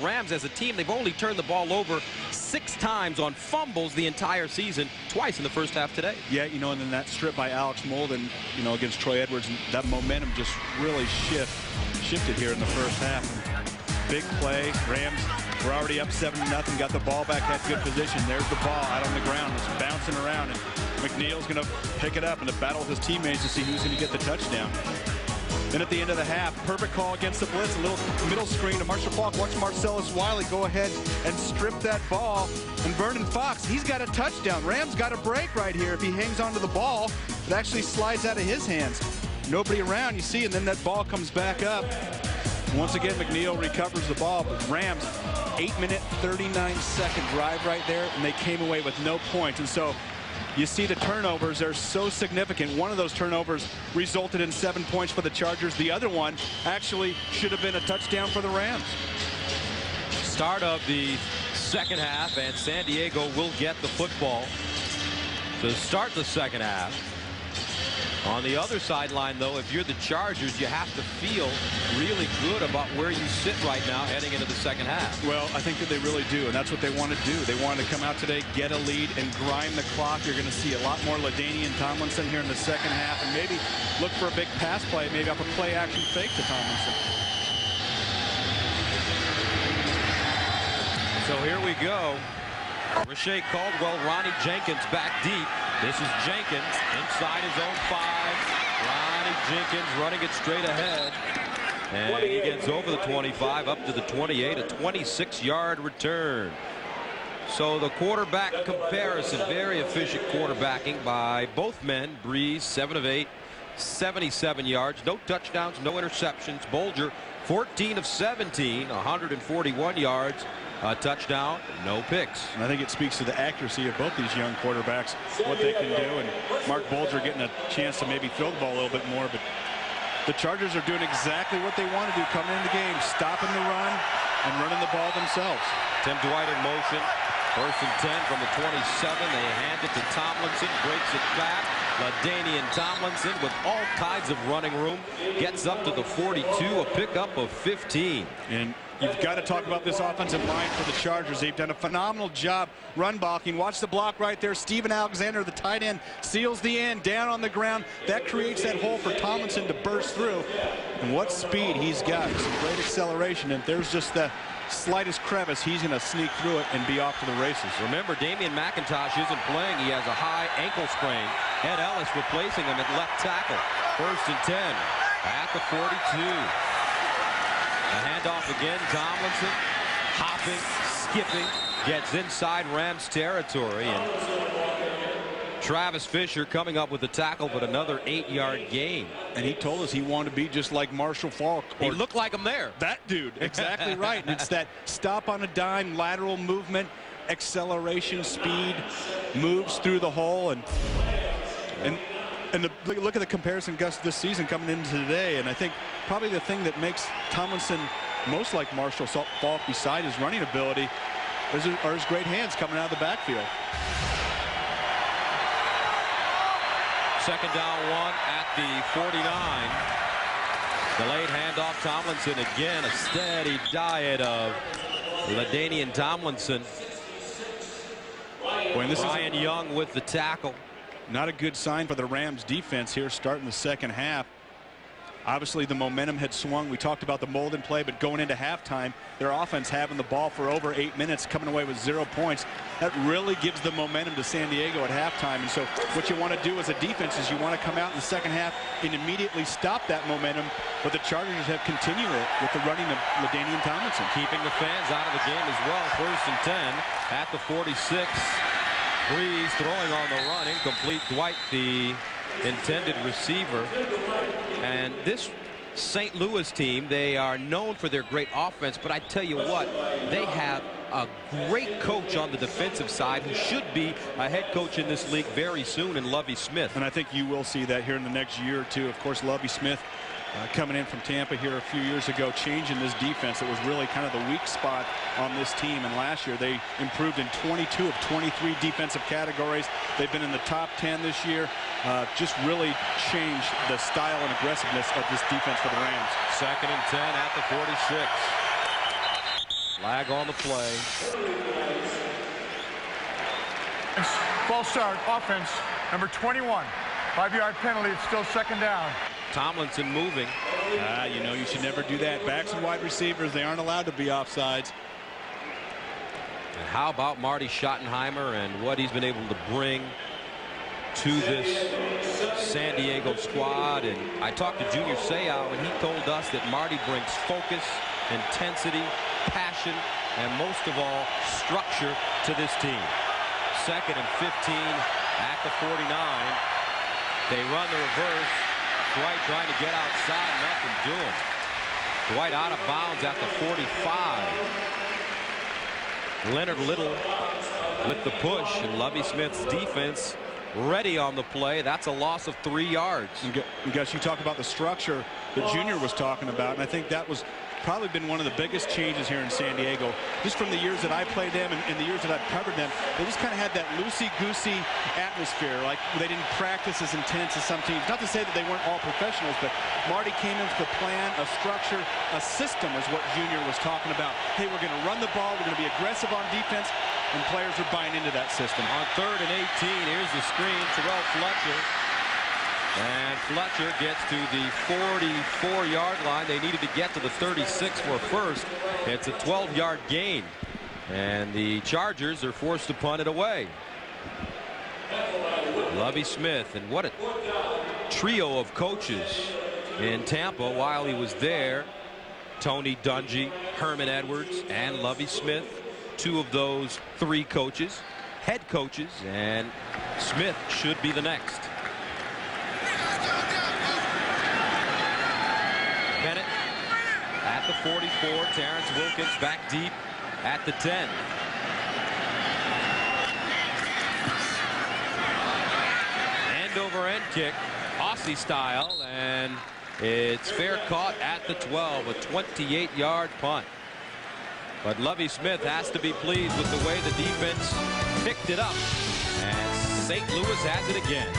Rams as a team, they've only turned the ball over 6 times on fumbles the entire season, twice in the first half today. Yeah, you know, and then that strip by Alex Molden, you know, against Troy Edwards, and that momentum just really shifted here in the first half. Big play. Rams were already up 7-0, got the ball back, had good position. There's the ball out on the ground. It's bouncing around, and McNeil's going to pick it up and to battle with his teammates to see who's going to get the touchdown. Then at the end of the half, perfect call against the blitz, a little middle screen to Marshall Faulk. Watch Marcellus Wiley go ahead and strip that ball. And Vernon Fox, he's got a touchdown. Rams got a break right here. If he hangs onto the ball, it actually slides out of his hands. Nobody around, you see, and then that ball comes back up. Once again, McNeil recovers the ball, but Rams, 8-minute, 39-second drive right there, and they came away with no points. And so you see the turnovers are so significant. One of those turnovers resulted in 7 points for the Chargers. The other one actually should have been a touchdown for the Rams. Start of the second half, and San Diego will get the football to start the second half. On the other sideline, though, if you're the Chargers, you have to feel really good about where you sit right now heading into the second half. Well, I think that they really do, and that's what they want to do. They want to come out today, get a lead, and grind the clock. You're going to see a lot more LaDainian Tomlinson here in the second half, and maybe look for a big pass play, maybe off a play-action fake to Tomlinson. So here we go. Rashae Caldwell, Ronnie Jenkins back deep. This is Jenkins inside his own 5. Ronnie Jenkins running it straight ahead. And he gets over the 25 up to the 28, a 26-yard return. So the quarterback comparison, very efficient quarterbacking by both men. Breeze, 7 of 8, 77 yards, no touchdowns, no interceptions. Bolger, 14 of 17, 141 yards. A touchdown, no picks. And I think it speaks to the accuracy of both these young quarterbacks, what they can do. And Mark Bolger getting a chance to maybe throw the ball a little bit more. But the Chargers are doing exactly what they want to do coming into the game, stopping the run and running the ball themselves. Tim Dwight in motion. 1st and 10 from the 27. They hand it to Tomlinson, breaks it back. LaDainian Tomlinson with all kinds of running room. Gets up to the 42, a pickup of 15. And you've got to talk about this offensive line for the Chargers. They've done a phenomenal job run blocking. Watch the block right there. Steven Alexander, the tight end, seals the end down on the ground. That creates that hole for Tomlinson to burst through. And what speed he's got. Some great acceleration. And there's just the slightest crevice, he's going to sneak through it and be off to the races. Remember, Damian McIntosh isn't playing. He has a high ankle sprain. Ed Ellis replacing him at left tackle. 1st and 10 at the 42. A handoff again. Tomlinson hopping, skipping, gets inside Rams territory. And Travis Fisher coming up with the tackle, but another 8-yard gain. And he told us he wanted to be just like Marshall Faulk. He looked like him there. That dude, exactly right. And it's that stop on a dime, lateral movement, acceleration, speed, moves through the hole. And look at the comparison, Gus, this season coming into today. And I think probably the thing that makes Tomlinson most like Marshall Faulk, beside his running ability, are his great hands coming out of the backfield. 2nd down 1 at the 49. Delayed handoff. Tomlinson again. A steady diet of LaDainian Tomlinson. Ryan Young with the tackle. Not a good sign for the Rams defense here starting the second half. Obviously the momentum had swung. We talked about the Molden play, but going into halftime, their offense having the ball for over 8 minutes, coming away with 0 points. That really gives the momentum to San Diego at halftime. And so what you want to do as a defense is you want to come out in the second half and immediately stop that momentum. But the Chargers have continued it with the running of LaDainian Tomlinson. Keeping the fans out of the game as well. 1st and 10 at the 46. Breeze throwing on the run, incomplete. Dwight, the intended receiver. And this St. Louis team, they are known for their great offense, but I tell you what, they have a great coach on the defensive side who should be a head coach in this league very soon, in Lovie Smith. And I think you will see that here in the next year or two. Of course, Lovie Smith coming in from Tampa here a few years ago, changing this defense. It was really kind of the weak spot on this team. And last year they improved in 22 of 23 defensive categories. They've been in the top 10 this year. Just really changed the style and aggressiveness of this defense for the Rams. 2nd and 10 at the 46. Flag on the play. False start, offense, number 21. 5-yard penalty, it's still second down. Tomlinson moving. You know, you should never do that. Backs and wide receivers, they aren't allowed to be offsides. And how about Marty Schottenheimer and what he's been able to bring to this San Diego squad? And I talked to Junior Seau, and he told us that Marty brings focus, intensity, passion, and most of all, structure to this team. 2nd and 15 at the 49. They run the reverse. Dwight trying to get outside, nothing doing. Dwight out of bounds at the 45. Leonard Little with the push, and Lovie Smith's defense ready on the play. That's a loss of 3 yards. And Gus, you talk about the structure that Junior was talking about, and I think that was probably been one of the biggest changes here in San Diego. Just from the years that I played them and the years that I've covered them, they just kind of had that loosey-goosey atmosphere. Like they didn't practice as intense as some teams. Not to say that they weren't all professionals, but Marty came in with a plan, a structure, a system is what Junior was talking about. Hey, we're going to run the ball, we're going to be aggressive on defense, and players are buying into that system. On 3rd and 18, here's the screen, Terrell Fletcher. And Fletcher gets to the 44-yard line. They needed to get to the 36 for a first. It's a 12-yard gain. And the Chargers are forced to punt it away. Lovie Smith, and what a trio of coaches in Tampa while he was there. Tony Dungy, Herman Edwards, and Lovie Smith. 2 of those 3 coaches, head coaches, and Smith should be the next. Bennett at the 44. Terrence Wilkins back deep at the 10. End over end kick, Aussie style, and it's fair caught at the 12. A 28-yard punt. But Lovie Smith has to be pleased with the way the defense picked it up. And St. Louis has it again.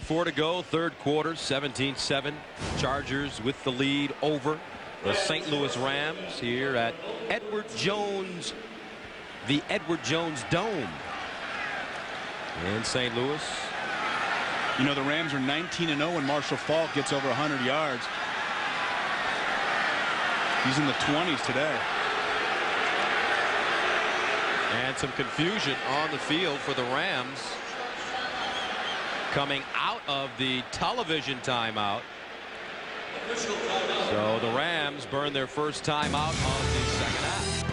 4 to go, 3rd quarter, 17-7. Chargers with the lead over the St. Louis Rams here at Edward Jones, the Edward Jones Dome in St. Louis. You know, the Rams are 19-0 when Marshall Faulk gets over 100 yards. He's in the 20s today. And some confusion on the field for the Rams coming out of the television timeout. So the Rams burn their first timeout of the second half.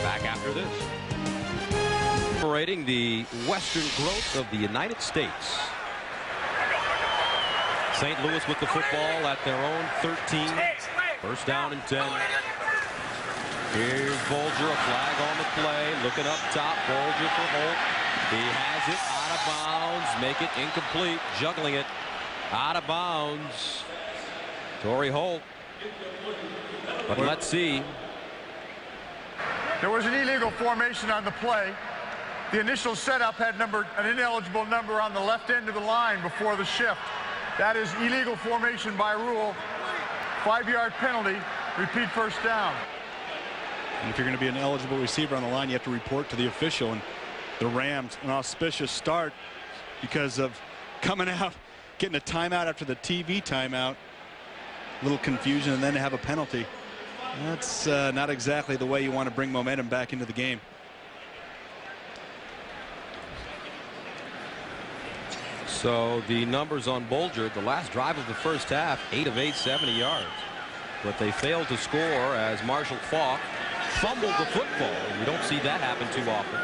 Back after this. Separating the western growth of the United States. St. Louis with the football at their own 13. First down and 10. Here's Bulger, a flag on the play. Looking up top, Bulger for Holt. He has it out of bounds. Make it incomplete. Juggling it out of bounds. Torrey Holt. But let's see. There was an illegal formation on the play. The initial setup had an ineligible number on the left end of the line before the shift. That is illegal formation by rule. 5-yard penalty. Repeat first down. And if you're going to be an eligible receiver on the line, you have to report to the official. And the Rams, an auspicious start because of coming out, getting a timeout after the TV timeout. A little confusion, and then to have a penalty. That's not exactly the way you want to bring momentum back into the game. So the numbers on Bulger, the last drive of the first half, 8 of 8, 70 yards. But they failed to score as Marshall Faulk fumbled the football. You don't see that happen too often.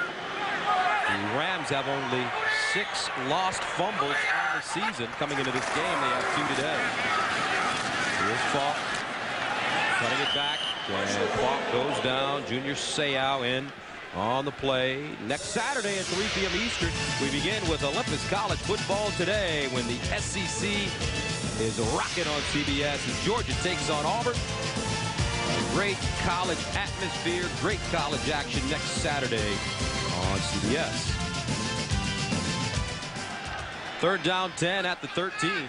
The Rams have only 6 lost fumbles on the season. Coming into this game, they have 2 today. Here's Faulk cutting it back, and Faulk goes down. Junior Seau in on the play. Next Saturday at 3 p.m. Eastern, we begin with Olympus College football today when the SEC is rocking on CBS as Georgia takes on Auburn. A great college atmosphere, great college action next Saturday on CBS. 3rd down 10 at the 13.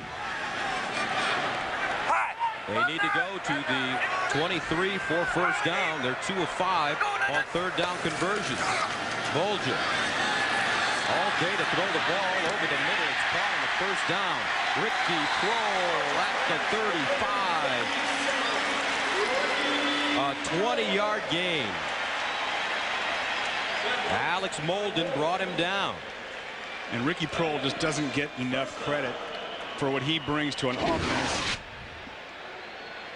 They need to go to the 23 for first down. They're 2 of 5 on third down conversions. Bulger all day to throw the ball over the middle. It's caught on the first down. Ricky Proehl at the 35. A 20-yard gain. Alex Molden brought him down. And Ricky Proehl just doesn't get enough credit for what he brings to an offense.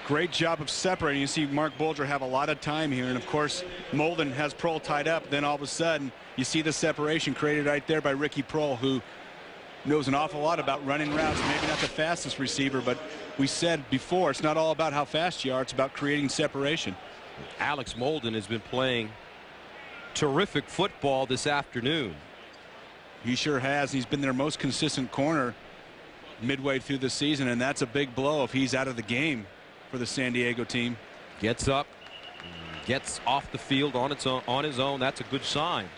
Great job of separating. You see Mark Bulger have a lot of time here, and of course Molden has Proehl tied up. Then all of a sudden you see the separation created right there by Ricky Proehl, who knows an awful lot about running routes. Maybe not the fastest receiver, but we said before, it's not all about how fast you are, it's about creating separation. Alex Molden has been playing terrific football this afternoon. He sure has. He's been their most consistent corner midway through the season, and that's a big blow if he's out of the game for the San Diego team. Gets up, gets off the field on his own. That's a good sign.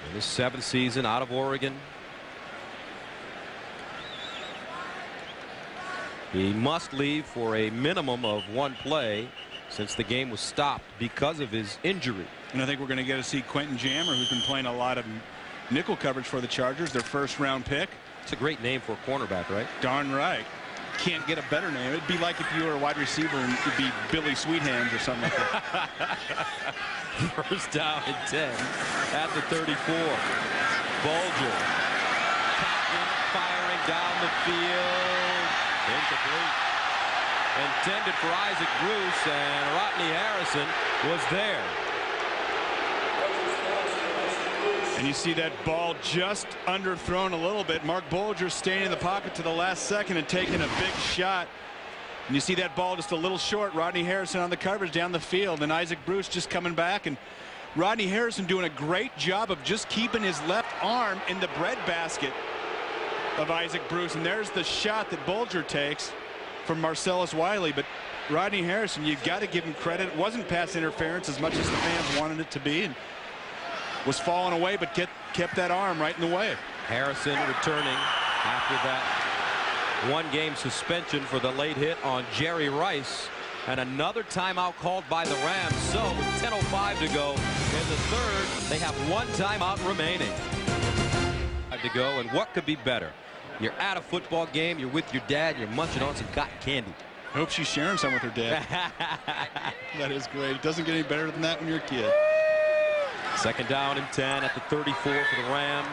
In his 7th season out of Oregon. He must leave for a minimum of 1 play since the game was stopped because of his injury. And I think we're going to get to see Quentin Jammer, who's been playing a lot of nickel coverage for the Chargers, their first-round pick. It's a great name for a cornerback, right? Darn right. Can't get a better name. It'd be like if you were a wide receiver and it'd be Billy Sweethands or something like that. First down and 10 at the 34. Bulger firing down the field. Incomplete. Intended for Isaac Bruce, and Rodney Harrison was there. And you see that ball just underthrown a little bit. Mark Bulger staying in the pocket to the last second and taking a big shot. And you see that ball just a little short. Rodney Harrison on the coverage down the field, and Isaac Bruce just coming back. And Rodney Harrison doing a great job of just keeping his left arm in the breadbasket of Isaac Bruce. And there's the shot that Bulger takes from Marcellus Wiley. But Rodney Harrison, you've got to give him credit. It wasn't pass interference as much as the fans wanted it to be. And was falling away, but kept that arm right in the way. Harrison returning after that 1-game suspension for the late hit on Jerry Rice. And another timeout called by the Rams. So with 10:05 to go in the third, they have 1 timeout remaining. To go, and what could be better? You're at a football game, you're with your dad, you're munching on some cotton candy. I hope she's sharing some with her dad. That is great. It doesn't get any better than that when you're a kid. 2nd down and 10 at the 34 for the Rams.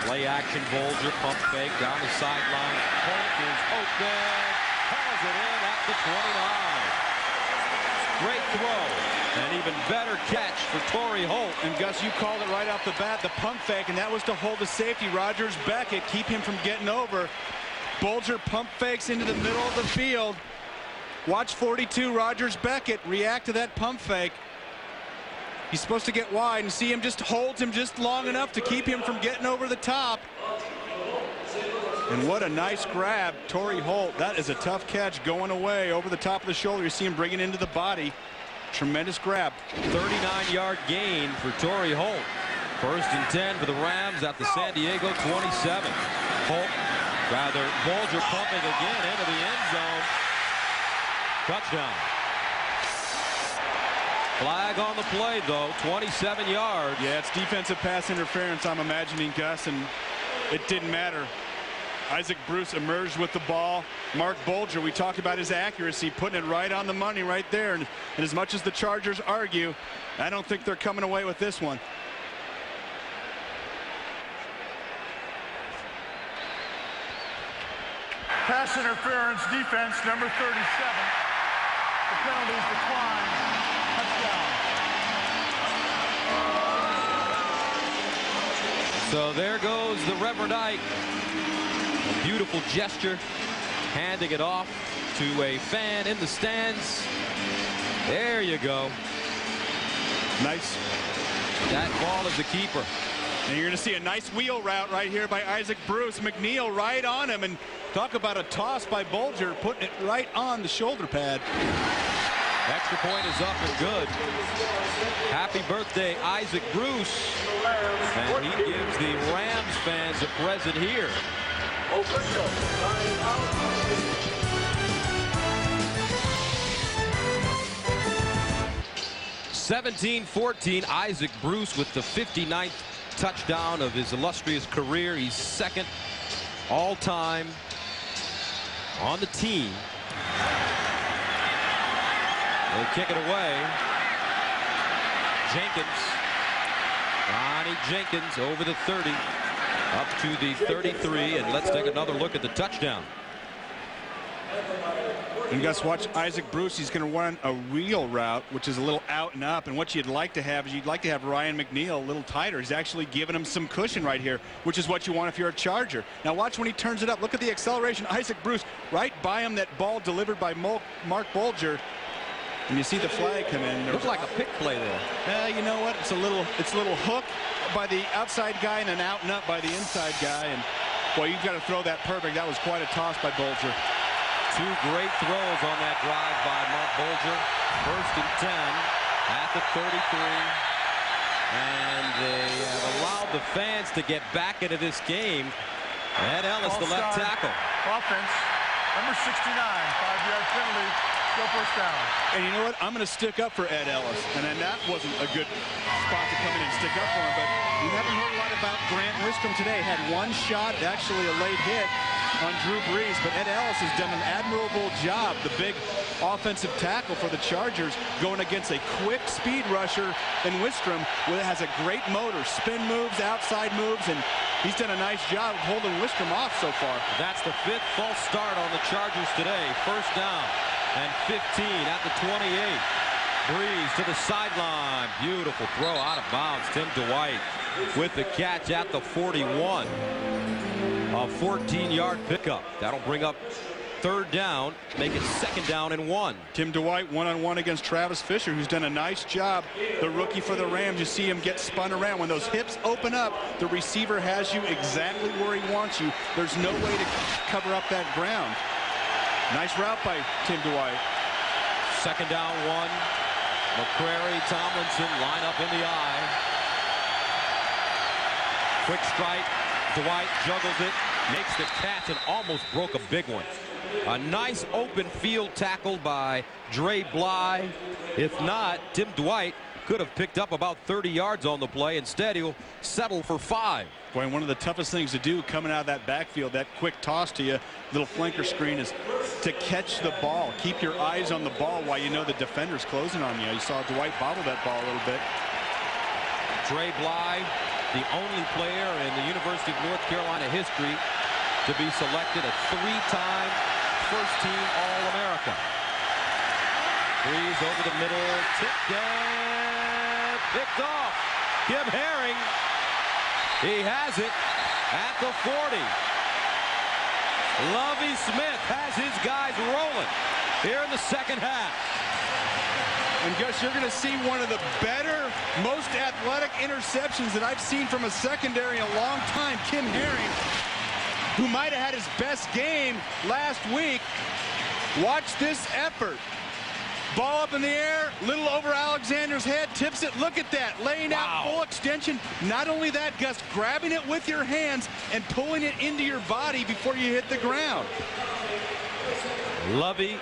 Play action, Bulger, pump fake down the sideline. Holt is open, hauls it in at the 29. Great throw, and even better catch for Torrey Holt. And Gus, you called it right off the bat, the pump fake, and that was to hold the safety, Rogers Beckett, keep him from getting over. Bulger pump fakes into the middle of the field. Watch 42, Rogers Beckett, react to that pump fake. He's supposed to get wide, and see him just holds him just long enough to keep him from getting over the top. And what a nice grab, Torrey Holt. That is a tough catch going away over the top of the shoulder. You see him bring it into the body. Tremendous grab. 39-yard gain for Torrey Holt. 1st and 10 for the Rams at the San Diego 27. Bulger pumping again into the end zone. Touchdown. Flag on the play, though. 27 yards. Yeah, it's defensive pass interference, I'm imagining, Gus, and it didn't matter. Isaac Bruce emerged with the ball. Mark Bulger, we talked about his accuracy, putting it right on the money right there. And as much as the Chargers argue, I don't think they're coming away with this one. Pass interference, defense, number 37. The penalties decline. Touchdown. So there goes the Reverend Ike. A beautiful gesture, handing it off to a fan in the stands. There you go. Nice. That ball is the keeper. And you're going to see a nice wheel route right here by Isaac Bruce. McNeil right on him, and talk about a toss by Bulger, putting it right on the shoulder pad. Extra point is up and good. Happy birthday, Isaac Bruce. And he gives the Rams fans a present here. Official, timeout. 17-14, Isaac Bruce with the 59th touchdown of his illustrious career. He's second all-time on the team. They kick it away. Jenkins. Ronnie Jenkins over the 30. Up to the 33. And let's take another look at the touchdown. And Gus, watch Isaac Bruce. He's going to run a wheel route, which is a little out and up. And what you'd like to have is you'd like to have Ryan McNeil a little tighter. He's actually giving him some cushion right here, which is what you want if you're a Charger. Now watch when he turns it up. Look at the acceleration. Isaac Bruce right by him. That ball delivered by Mark Bulger. And you see the flag come in. Looks like a pick play there. You know what? It's a little hook by the outside guy and an out and up by the inside guy. And boy, you've got to throw that perfect. That was quite a toss by Bulger. Two great throws on that drive by Mark Bulger. 1st and 10 at the 33. And they have allowed the fans to get back into this game. Ed Ellis, the left tackle. Offense, number 69, 5-yard penalty. Go first down. And you know what? I'm going to stick up for Ed Ellis. And then that wasn't a good spot to come in and stick up for him. But we haven't heard a lot about Grant Wistrom today. Had one shot, actually a late hit on Drew Brees. But Ed Ellis has done an admirable job, the big offensive tackle for the Chargers, going against a quick speed rusher in Wistrom, who has a great motor, spin moves, outside moves, and he's done a nice job of holding Wistrom off so far. That's the 5th false start on the Chargers today. 1st down and 15 at the 28. Brees to the sideline. Beautiful throw out of bounds. Tim Dwight with the catch at the 41. A 14-yard pickup. That'll bring up 3rd down, make it 2nd down and 1. Tim Dwight one-on-one against Travis Fisher, who's done a nice job. The rookie for the Rams, you see him get spun around. When those hips open up, the receiver has you exactly where he wants you. There's no way to cover up that ground. Nice route by Tim Dwight. 2nd down 1. McCrary, Tomlinson line up in the eye. Quick strike. Dwight juggles it, makes the catch, and almost broke a big one. A nice open field tackle by Dre Bly. If not, Tim Dwight could have picked up about 30 yards on the play. Instead, he'll settle for 5. Boy, one of the toughest things to do coming out of that backfield, that quick toss to you, little flanker screen, is to catch the ball. Keep your eyes on the ball while you know the defender's closing on you. You saw Dwight bobble that ball a little bit. Dre Bly, the only player in the University of North Carolina history to be selected a 3-time first-team All-America. Brees over the middle, tipped and picked off. Kim Herring, he has it at the 40. Lovie Smith has his guys rolling here in the 2nd half. And Gus, you're going to see one of the better, most athletic interceptions that I've seen from a secondary in a long time. Kim Herring, who might have had his best game last week. Watch this effort. Ball up in the air, little over Alexander's head, tips it. Look at that, laying out full extension. Not only that, Gus, grabbing it with your hands and pulling it into your body before you hit the ground. Lovie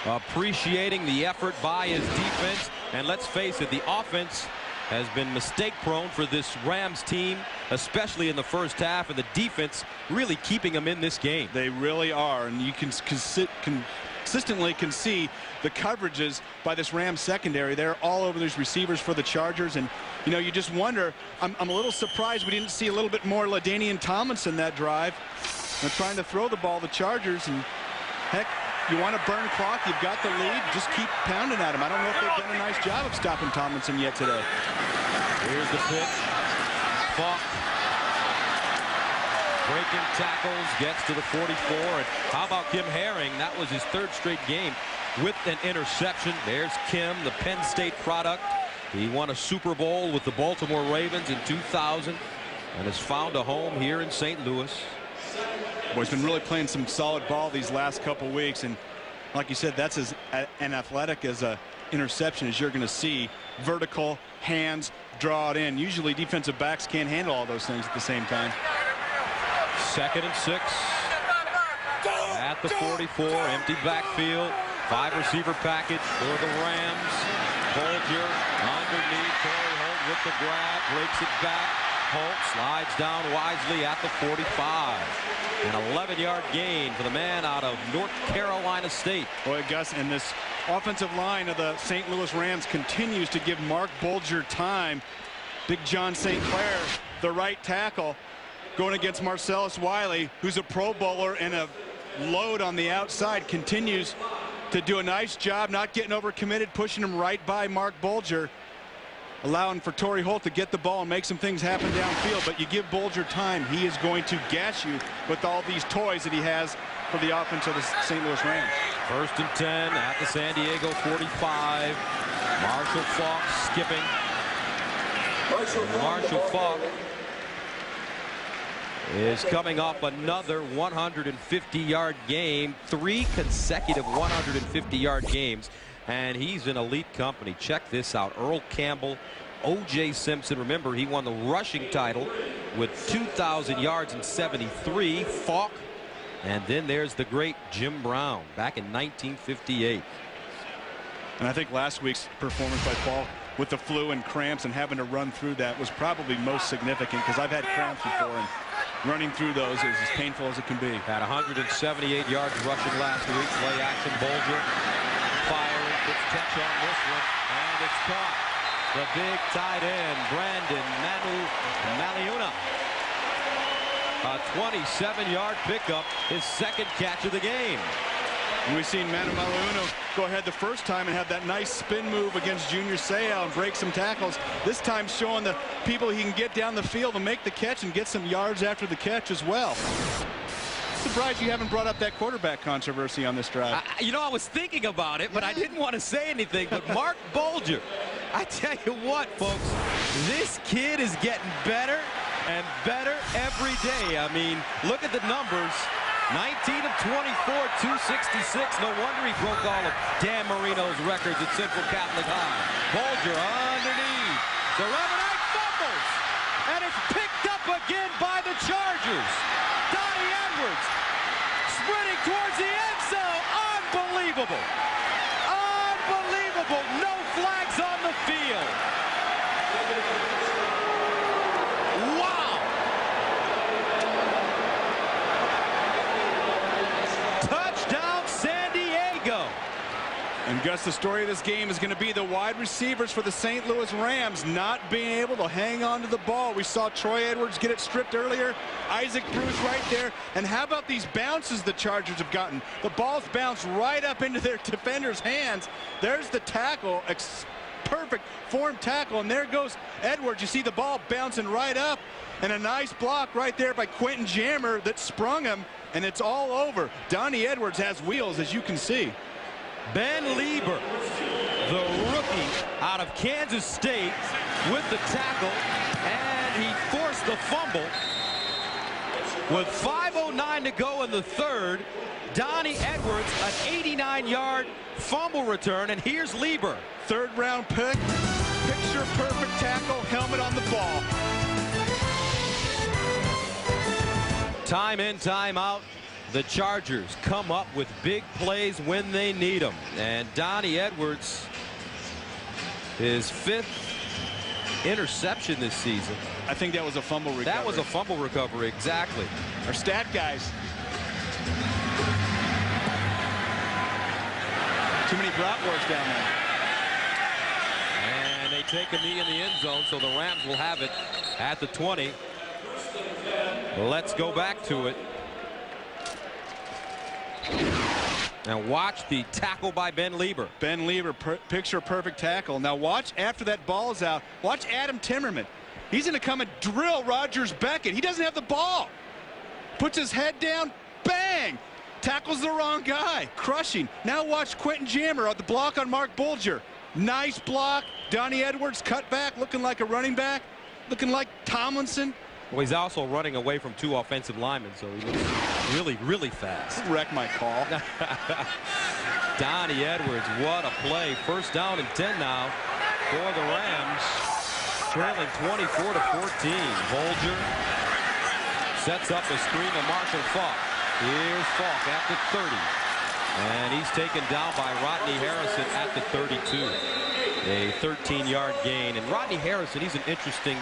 appreciating the effort by his defense. And let's face it, the offense has been mistake prone for this Rams team, especially in the 1st half, and the defense really keeping them in this game. They really are, and you can consistently can see the coverages by this Rams secondary. They're all over these receivers for the Chargers, and you know, you just wonder. I'm a little surprised we didn't see a little bit more LaDainian Tomlinson that drive. They're trying to throw the ball, the Chargers, and heck, you want to burn clock, you've got the lead, just keep pounding at him. I don't know if they've done a nice job of stopping Tomlinson yet today. Here's the pitch. Falk breaking tackles, gets to the 44. And how about Kim Herring? That was his 3rd straight game with an interception. There's Kim, the Penn State product. He won a Super Bowl with the Baltimore Ravens in 2000 and has found a home here in St. Louis. Boy, he's been really playing some solid ball these last couple weeks, and like you said, that's as athletic as a interception as you're going to see. Vertical, hands, draw it in. Usually defensive backs can't handle all those things at the same time. 2nd and 6 at the 44. Empty backfield. 5-receiver package for the Rams. Bulger underneath. Torrey Holt with the grab. Breaks it back. Holt slides down wisely at the 45. An 11-yard gain for the man out of North Carolina State. Boy, Gus, and this offensive line of the St. Louis Rams continues to give Mark Bulger time. Big John St. Clair, the right tackle, going against Marcellus Wiley, who's a Pro Bowler and a load on the outside, continues to do a nice job not getting overcommitted, pushing him right by Mark Bulger, allowing for Torrey Holt to get the ball and make some things happen downfield. But you give Bulger time, he is going to gas you with all these toys that he has for the offense of the St. Louis Rams. 1st and 10 at the San Diego 45. Marshall Faulk skipping. Marshall Faulk is coming off another 150-yard game, 3 consecutive 150-yard games, and he's in elite company. Check this out. Earl Campbell, O.J. Simpson. Remember, he won the rushing title with 2,000 yards in '73. Faulk, and then there's the great Jim Brown back in 1958. And I think last week's performance by Faulk with the flu and cramps and having to run through that was probably most significant, because I've had cramps before, and running through those is as painful as it can be. Had 178 yards rushing last week. Play action. Bulger firing. Puts touch on this one, and it's caught. The big tight end, Brandon Maliuna. A 27-yard pickup, his 2nd catch of the game. And we've seen Manu Maliuna go ahead the first time and have that nice spin move against Junior Seau and break some tackles. This time showing the people he can get down the field and make the catch and get some yards after the catch as well. Surprised you haven't brought up that quarterback controversy on this drive. You know, I was thinking about it, but I didn't want to say anything. But Mark Bulger, I tell you what, folks, this kid is getting better and better every day. I mean, look at the numbers. 19 of 24, 266. No wonder he broke all of Dan Marino's records at Central Catholic High. Bulger underneath. The Revenite fumbles, and it's picked up again by the Chargers. Donnie Edwards sprinting towards the end zone. Unbelievable. Unbelievable. No flags on the field. Wow. Touchdown, San Diego. And Gus, the story of this game is going to be the wide receivers for the St. Louis Rams not being able to hang on to the ball. We saw Troy Edwards get it stripped earlier. Isaac Bruce right there. And how about these bounces the Chargers have gotten? The ball's bounced right up into their defender's hands. There's the tackle. Perfect form tackle. And there goes Edwards. You see the ball bouncing right up. And a nice block right there by Quentin Jammer that sprung him. And it's all over. Donnie Edwards has wheels, as you can see. Ben Lieber, the rookie out of Kansas State, with the tackle, and he forced the fumble. With 5:09 to go in the 3rd, Donnie Edwards, an 89-yard fumble return, and here's Lieber. 3rd round pick, picture perfect tackle, helmet on the ball. Time in, time out. The Chargers come up with big plays when they need them. And Donnie Edwards, his 5th interception this season. I think that was a fumble recovery. That was a fumble recovery, exactly. Our stat guys. Too many bratwursts down there. And they take a knee in the end zone, so the Rams will have it at the 20. Let's go back to it. And watch the tackle by Ben Lieber. Ben Lieber, picture perfect tackle. Now watch after that ball's out. Watch Adam Timmerman. He's going to come and drill Rogers Beckett. He doesn't have the ball. Puts his head down. Bang! Tackles the wrong guy. Crushing. Now watch Quentin Jammer on the block on Mark Bulger. Nice block. Donnie Edwards cut back, looking like a running back. Looking like Tomlinson. Well, he's also running away from 2 offensive linemen, so he looks really, really fast. Wreck my call. Donnie Edwards, what a play. 1st down and 10 now for the Rams. Trailing 24-14. Bulger Sets up a screen to Marshall Faulk. Here's Faulk at the 30. And he's taken down by Rodney Harrison at the 32. A 13-yard gain. And Rodney Harrison, he's an interesting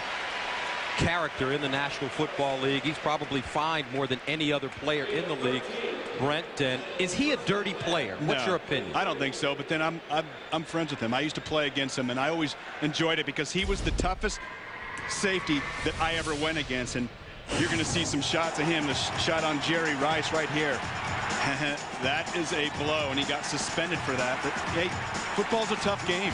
character in the National Football League. He's probably fined more than any other player in the league. Brent, and is he a dirty player? What's your opinion? I don't think so, but then I'm friends with him. I used to play against him, and I always enjoyed it because he was the toughest safety that I ever went against. And you're going to see some shots of him. The shot on Jerry Rice right here. That is a blow, and he got suspended for that. But hey, football's a tough game,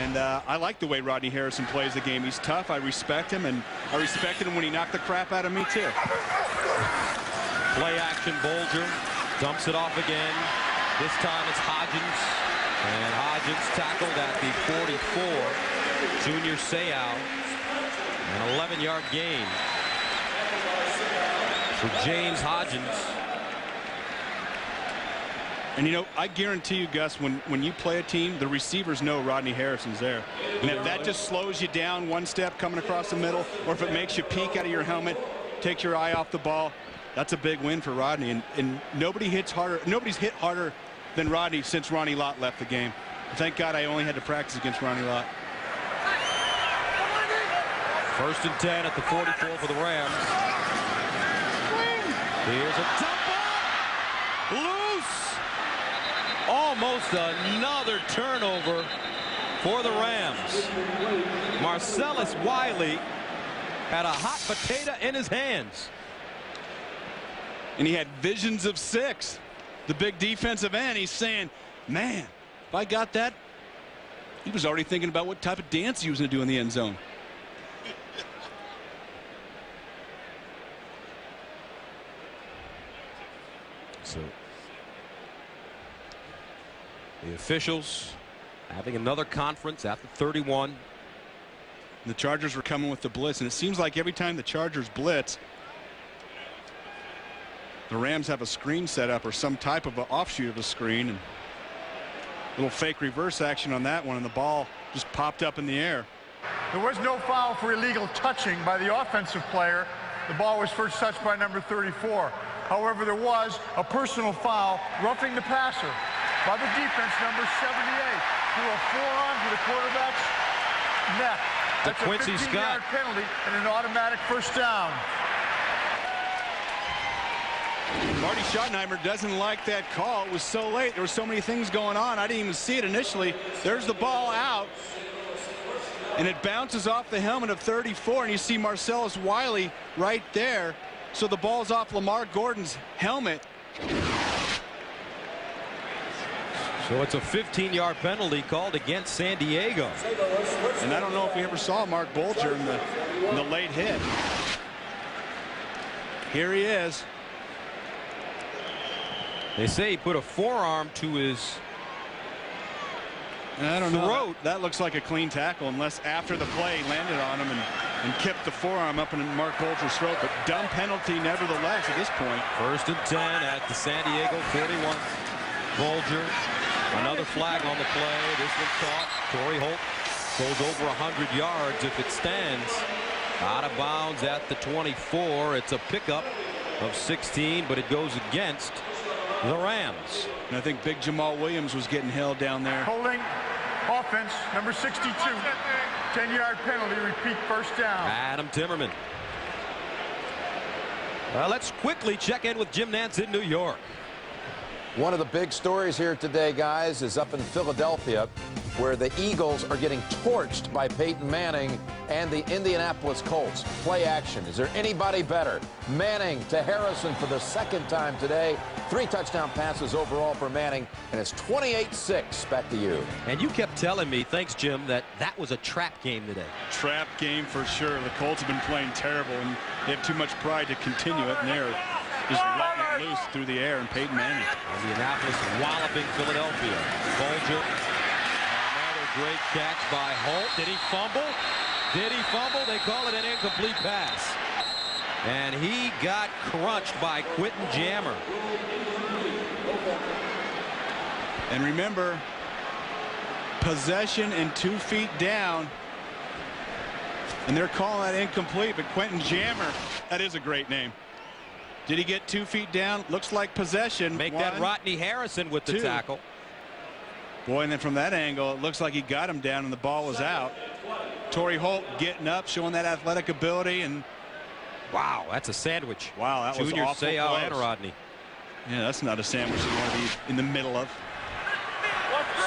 and I like the way Rodney Harrison plays the game. He's tough. I respect him, and I respected him when he knocked the crap out of me too. Play action. Bolger dumps it off again. This time it's Hodgins, and Hodgins tackled at the 44. Junior Seau, an 11-yard gain for James Hodgins. And, you know, I guarantee you, Gus, when you play a team, the receivers know Rodney Harrison's there. And if that just slows you down one step coming across the middle, or if it makes you peek out of your helmet, take your eye off the ball, that's a big win for Rodney. And nobody's hit harder than Rodney since Ronnie Lott left the game. Thank God I only had to practice against Ronnie Lott. 1st and 10 at the 44 for the Rams. Here's a dump ball. Loose. Almost another turnover for the Rams. Marcellus Wiley had a hot potato in his hands. And he had visions of 6. The big defensive end, he's saying, man, if I got that, he was already thinking about what type of dance he was going to do in the end zone. So the officials having another conference at the 31. The Chargers were coming with the blitz, and it seems like every time the Chargers blitz, the Rams have a screen set up or some type of an offshoot of a screen, and a little fake reverse action on that one, and the ball just popped up in the air. There was no foul for illegal touching by the offensive player. The ball was first touched by number 34. However, there was a personal foul, roughing the passer, by the defense, number 78, threw a forearm to the quarterback's neck. That's Quincy a 15-yard Scott penalty and an automatic first down. Marty Schottenheimer doesn't like that call. It was so late. There were so many things going on. I didn't even see it initially. There's the ball out, and it bounces off the helmet of 34, and you see Marcellus Wiley right there. So the ball's off Lamar Gordon's helmet. So it's a 15-yard penalty called against San Diego. And I don't know if we ever saw Mark Bolger in the late hit. Here he is. They say he put a forearm to his I don't know. throat. That looks like a clean tackle, unless after the play landed on him and kept the forearm up in Mark Bolger's throat. But dumb penalty nevertheless at this point. 1st and 10 at the San Diego 41. Bolger, another flag on the play. This one caught. Torrey Holt goes over 100 yards if it stands. Out of bounds at the 24. It's a pickup of 16, but it goes against the Rams. And I think big Jamal Williams was getting held down there. Holding offense, number 62. 10-yard penalty, repeat first down. Adam Timmerman. Well, let's quickly check in with Jim Nantz in New York. One of the big stories here today, guys, is up in Philadelphia, where the Eagles are getting torched by Peyton Manning and the Indianapolis Colts. Play action. Is there anybody better? Manning to Harrison for the second time today. 3 touchdown passes overall for Manning, and it's 28-6. Back to you. And you kept telling me, thanks, Jim, that was a trap game today. Trap game for sure. The Colts have been playing terrible, and they have too much pride to continue it, and they're just letting it loose through the air, and Peyton Manning. Indianapolis walloping Philadelphia. Bolger. Another great catch by Holt. Did he fumble? Did he fumble? They call it an incomplete pass. And he got crunched by Quentin Jammer. And remember, possession and 2 feet down. And they're calling that incomplete, but Quentin Jammer, that is a great name. Did he get 2 feet down? Looks like possession. Make One, that Rodney Harrison with the 2. tackle. Boy, and then from that angle, it looks like he got him down and the ball was out. Torrey Holt getting up, showing that athletic ability, and Wow, that's a sandwich. wow, that was Junior awful Seau close. and Rodney. Yeah, that's not a sandwich you want to be in the middle of.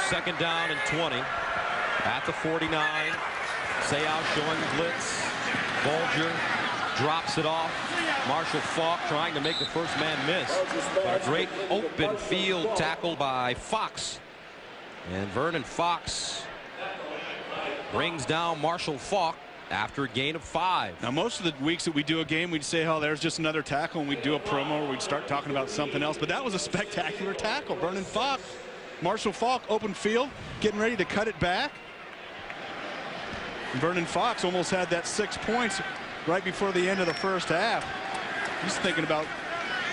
2nd down and 20 at the 49. Seau showing blitz. Bulger drops it off. Marshall Faulk trying to make the first man miss. But a great open field tackle by Fox. And Vernon Fox brings down Marshall Faulk after a gain of 5. Now, most of the weeks that we do a game, we'd say, oh, there's just another tackle, and we'd do a promo where we'd start talking about something else. But that was a spectacular tackle. Vernon Fox, Marshall Faulk, open field, getting ready to cut it back. Vernon Fox almost had that 6 points right before the end of the first half. He's thinking about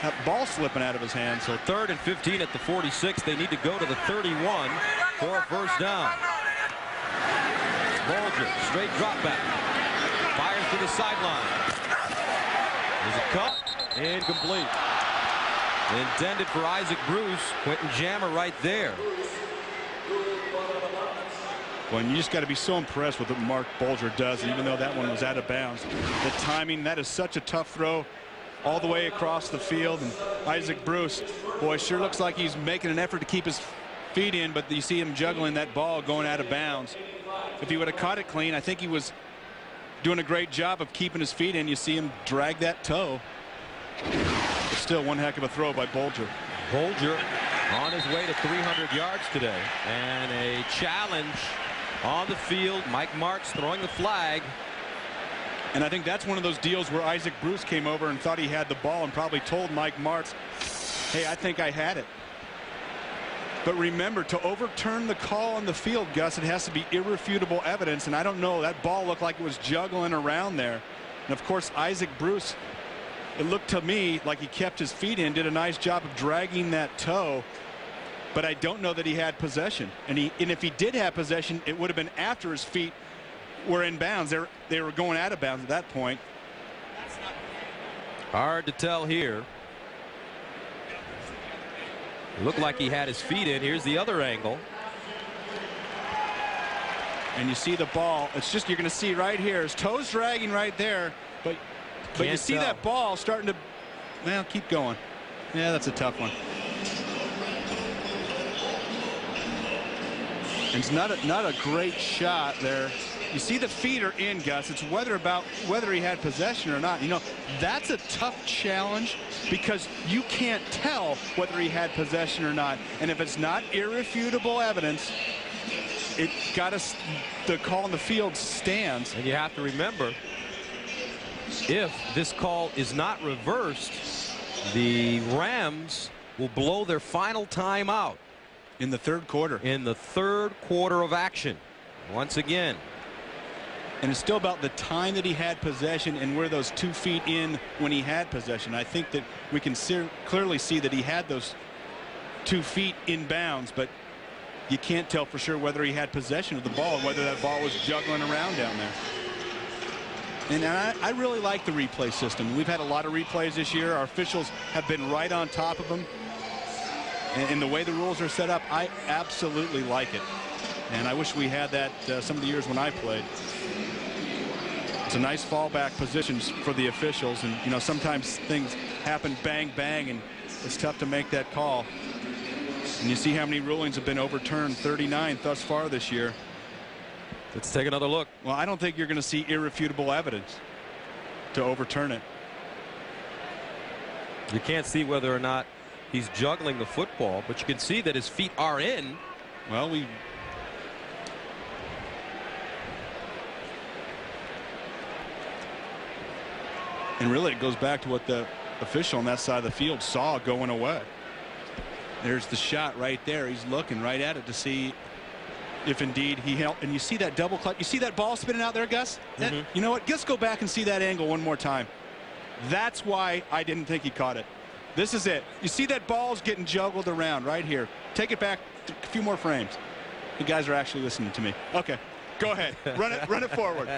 that ball slipping out of his hand. So 3rd and 15 at the 46. They need to go to the 31 for a first down. Bulger, straight drop back. Fires to the sideline. There's a cut. Incomplete. Intended for Isaac Bruce. Quentin Jammer right there. Well, and you just got to be so impressed with what Mark Bulger does, even though that one was out of bounds. The timing, that is such a tough throw all the way across the field. And Isaac Bruce, boy, sure looks like he's making an effort to keep his feet in, but you see him juggling that ball going out of bounds. If he would have caught it clean, I think he was doing a great job of keeping his feet in. You see him drag that toe. But still one heck of a throw by Bulger. Bulger on his way to 300 yards today. And a challenge on the field. Mike Martz throwing the flag. And I think that's one of those deals where Isaac Bruce came over and thought he had the ball and probably told Mike Martz, hey, I think I had it. But remember, to overturn the call on the field, Gus, it has to be irrefutable evidence. And I don't know, that ball looked like it was juggling around there. And of course, Isaac Bruce, it looked to me like he kept his feet in, did a nice job of dragging that toe. But I don't know that he had possession. And if he did have possession, it would have been after his feet were in bounds. They were going out of bounds at that point. Hard to tell here. It looked like he had his feet in. Here's the other angle. And you see the ball. It's just, you're going to see right here, his toes dragging right there. But you see that ball starting to, well, keep going. Yeah, that's a tough one. And it's not a great shot there. You see the feet are in, Gus. It's whether he had possession or not. You know, that's a tough challenge because you can't tell whether he had possession or not. And if it's not irrefutable evidence, the call on the field stands. And you have to remember, if this call is not reversed, the Rams will blow their final timeout. In the third quarter. In the third quarter of action. Once again. And it's still about the time that he had possession and where those 2 feet in when he had possession. I think that we can clearly see that he had those 2 feet in bounds, but you can't tell for sure whether he had possession of the ball and whether that ball was juggling around down there. And I really like the replay system. We've had a lot of replays this year. Our officials have been right on top of them. And the way the rules are set up, I absolutely like it. And I wish we had that some of the years when I played. It's a nice fallback position for the officials. And, you know, sometimes things happen bang, bang, and it's tough to make that call. And you see how many rulings have been overturned, 39 thus far this year. Let's take another look. Well, I don't think you're going to see irrefutable evidence to overturn it. You can't see whether or not he's juggling the football, but you can see that his feet are in. Well, and really it goes back to what the official on that side of the field saw going away. There's the shot right there. He's looking right at it to see if indeed he helped. And you see that double clutch. You see that ball spinning out there, Gus? You know what? Let's go back and see that angle one more time. That's why I didn't think he caught it. This is it. You see that ball's getting juggled around right here. Take it back a few more frames. You guys are actually listening to me. Okay, go ahead. Run it forward.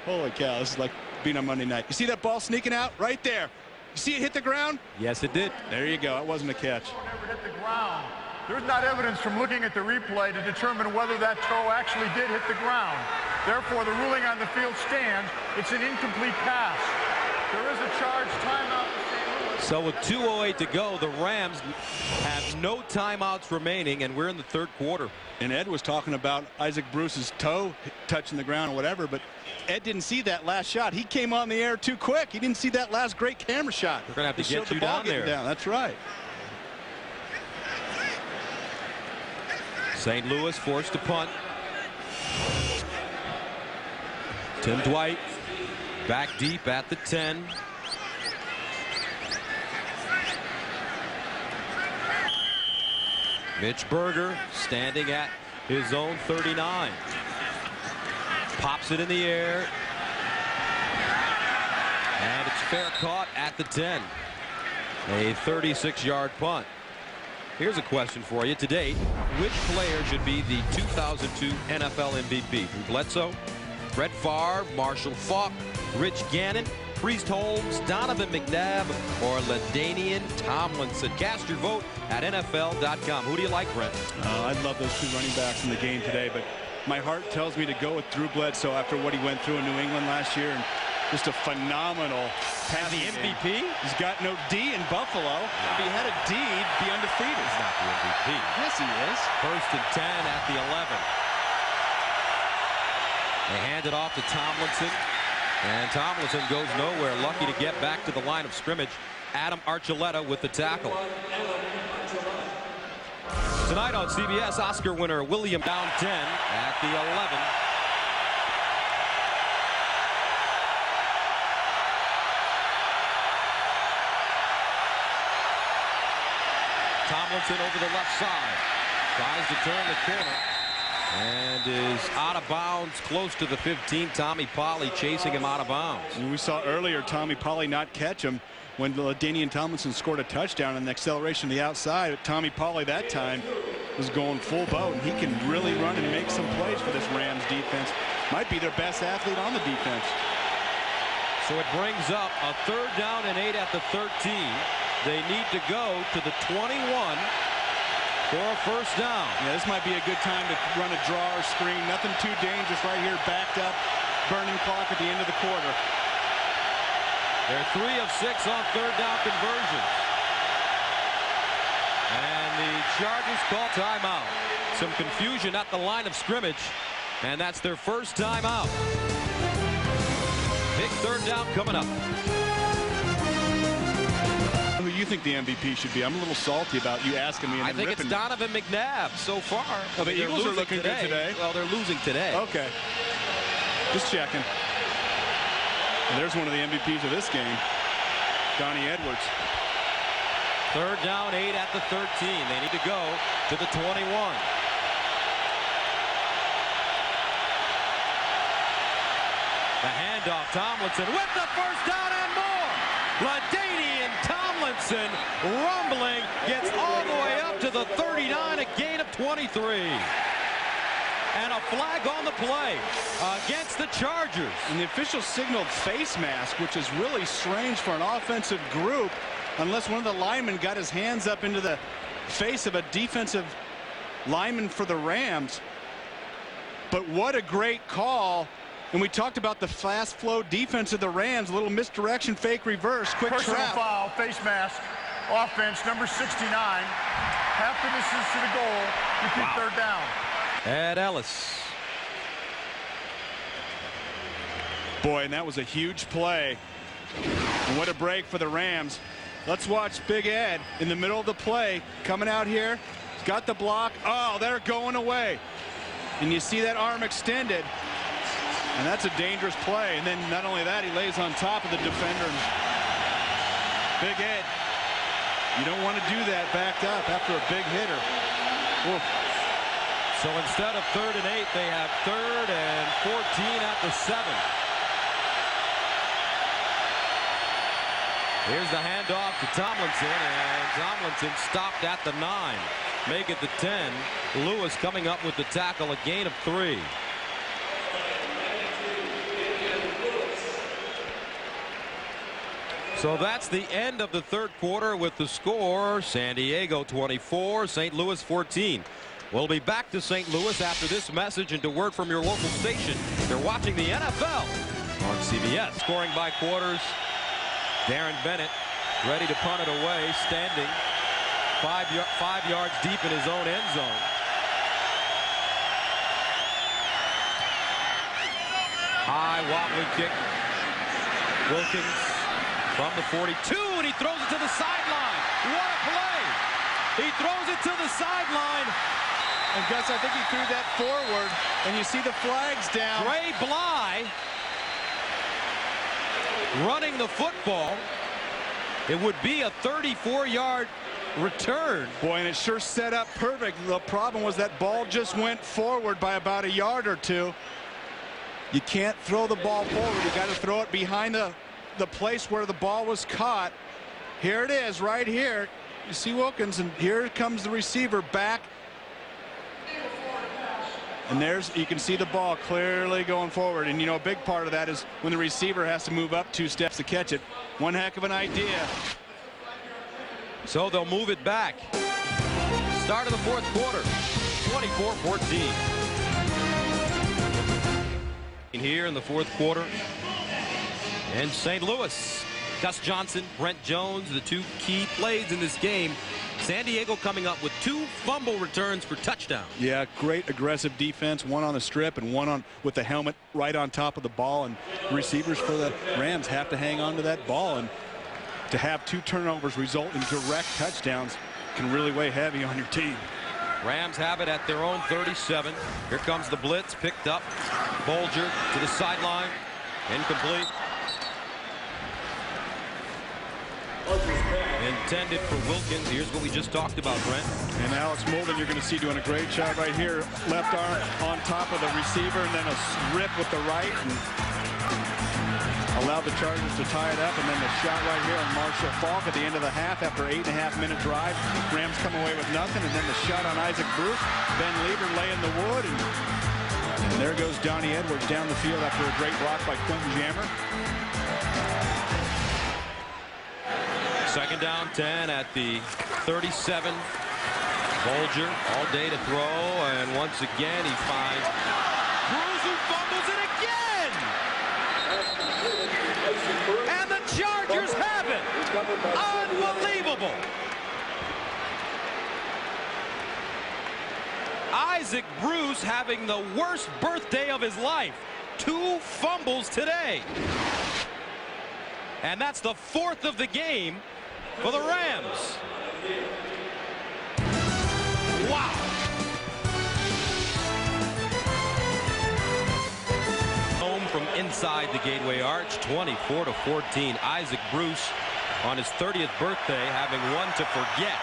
Holy cow, this is like being on Monday night. You see that ball sneaking out right there? You see it hit the ground? Yes, it did. There you go. It wasn't a catch. Never hit the ground. There's not evidence from looking at the replay to determine whether that toe actually did hit the ground. Therefore, the ruling on the field stands. It's an incomplete pass. There is a charged timeout for St. Louis. So with 2:08 to go, the Rams have no timeouts remaining, and we're in the third quarter. And Ed was talking about Isaac Bruce's toe touching the ground or whatever, but Ed didn't see that last shot. He came on the air too quick. He didn't see that last great camera shot. We're going to have to It showed get you the ball down getting there. down. That's right. St. Louis forced to punt. Tim Dwight back deep at the 10. Mitch Berger standing at his own 39. Pops it in the air. And it's fair caught at the 10. A 36-yard punt. Here's a question for you. To date, which player should be the 2002 NFL MVP? Drew Bledsoe, Brett Favre, Marshall Faulk, Rich Gannon, Priest Holmes, Donovan McNabb, or LaDainian Tomlinson? Cast your vote at NFL.com. Who do you like, Brent? I love those two running backs in the game today, but my heart tells me to go with Drew Bledsoe after what he went through in New England last year. And just a phenomenal passing The game. MVP? He's got no D in Buffalo. If he had a D, he'd be undefeated. He's not the MVP. Yes, he is. First and 10 at the 11. They hand it off to Tomlinson. And Tomlinson goes nowhere. Lucky to get back to the line of scrimmage. Adam Archuleta with the tackle. Tonight on CBS, Oscar winner William down 10 at the 11. Tomlinson over the left side. Tries to turn the corner. And is out of bounds close to the 15. Tommy Polley chasing him out of bounds. And we saw earlier Tommy Polley not catch him when LaDainian Tomlinson scored a touchdown on the acceleration to the outside. Tommy Polley that time was going full boat, and he can really run and make some plays for this Rams defense. Might be their best athlete on the defense. So it brings up a 3rd down and 8 at the 13. They need to go to the 21 for a first down. Yeah, this might be a good time to run a draw or screen. Nothing too dangerous right here. Backed up, burning clock at the end of the quarter. They're 3 of 6 on 3rd down conversions. And the Chargers call timeout. Some confusion at the line of scrimmage. And that's their first timeout. Big 3rd down coming up. Who you think the MVP should be? I'm a little salty about you asking me. And I think it's Donovan McNabb so far. Oh, the Eagles are looking good today. Well, they're losing today. Okay. Just checking. And there's one of the MVPs of this game, Donnie Edwards. 3rd down, 8 at the 13. They need to go to the 21. The handoff, Tomlinson with the first down and more. LaDainian Tomlinson rumbling, gets all the way up to the 39, a gain of 23. And a flag on the play against the Chargers. And the official signaled face mask, which is really strange for an offensive group, unless one of the linemen got his hands up into the face of a defensive lineman for the Rams. But what a great call. And we talked about the fast flow defense of the Rams. A little misdirection, fake reverse, quick Personal trap. foul, face mask, offense, number 69. Half the distance to the goal. You keep 3rd down. Ed Ellis. Boy, and that was a huge play. And what a break for the Rams. Let's watch Big Ed in the middle of the play, coming out here. He's got the block. Oh, they're going away. And you see that arm extended. And that's a dangerous play. And then not only that, he lays on top of the defender. Big Ed, you don't want to do that backed up after a big hitter. Oof. So instead of 3rd and 8, they have 3rd and 14 at the 7. Here's the handoff to Tomlinson, and Tomlinson stopped at the 9. Make it the 10. Lewis coming up with the tackle, a gain of 3. So that's the end of the third quarter with the score: San Diego 24, St. Louis 14. We'll be back to St. Louis after this message and to word from your local station. They're watching the NFL on CBS. Scoring by quarters. Darren Bennett ready to punt it away, standing 5 yards deep in his own end zone. High wobbly kick. Wilkins from the 42, and he throws it to the sideline. What a play! He throws it to the sideline. And Gus, I think he threw that forward, and you see the flags down. Ray Bly running the football. It would be a 34-yard return. Boy, and it sure set up perfect. The problem was that ball just went forward by about a yard or two. You can't throw the ball forward. You got to throw it behind the place where the ball was caught. Here it is, right here. You see Wilkins, and here comes the receiver back. And you can see the ball clearly going forward. And, you know, a big part of that is when the receiver has to move up 2 steps to catch it. One heck of an idea. So they'll move it back. Start of the fourth quarter, 24-14. Here in the fourth quarter. And St. Louis, Gus Johnson, Brent Jones, the 2 key plays in this game. San Diego coming up with 2 fumble returns for touchdowns. Yeah, great aggressive defense, one on the strip and one with the helmet right on top of the ball. And receivers for the Rams have to hang on to that ball. And to have 2 turnovers result in direct touchdowns can really weigh heavy on your team. Rams have it at their own 37. Here comes the blitz, picked up. Bolger to the sideline. Incomplete. Intended for Wilkins. Here's what we just talked about, Brent. And Alex Molden, you're going to see doing a great job right here. Left arm on top of the receiver, and then a rip with the right. And allowed the Chargers to tie it up, and then the shot right here on Marshall Faulk at the end of the half after 8.5-minute drive. Rams come away with nothing, and then the shot on Isaac Bruce. Ben Lieber laying the wood, and there goes Donnie Edwards down the field after a great block by Quentin Jammer. Second down, 10 at the 37. Bolger all day to throw, and once again he finds Bruce, who fumbles it again. And the Chargers have it. Unbelievable. Isaac Bruce having the worst birthday of his life. 2 fumbles today. And that's the 4th of the game for the Rams. Wow. Home from inside the Gateway Arch, 24-14. Isaac Bruce on his 30th birthday having one to forget.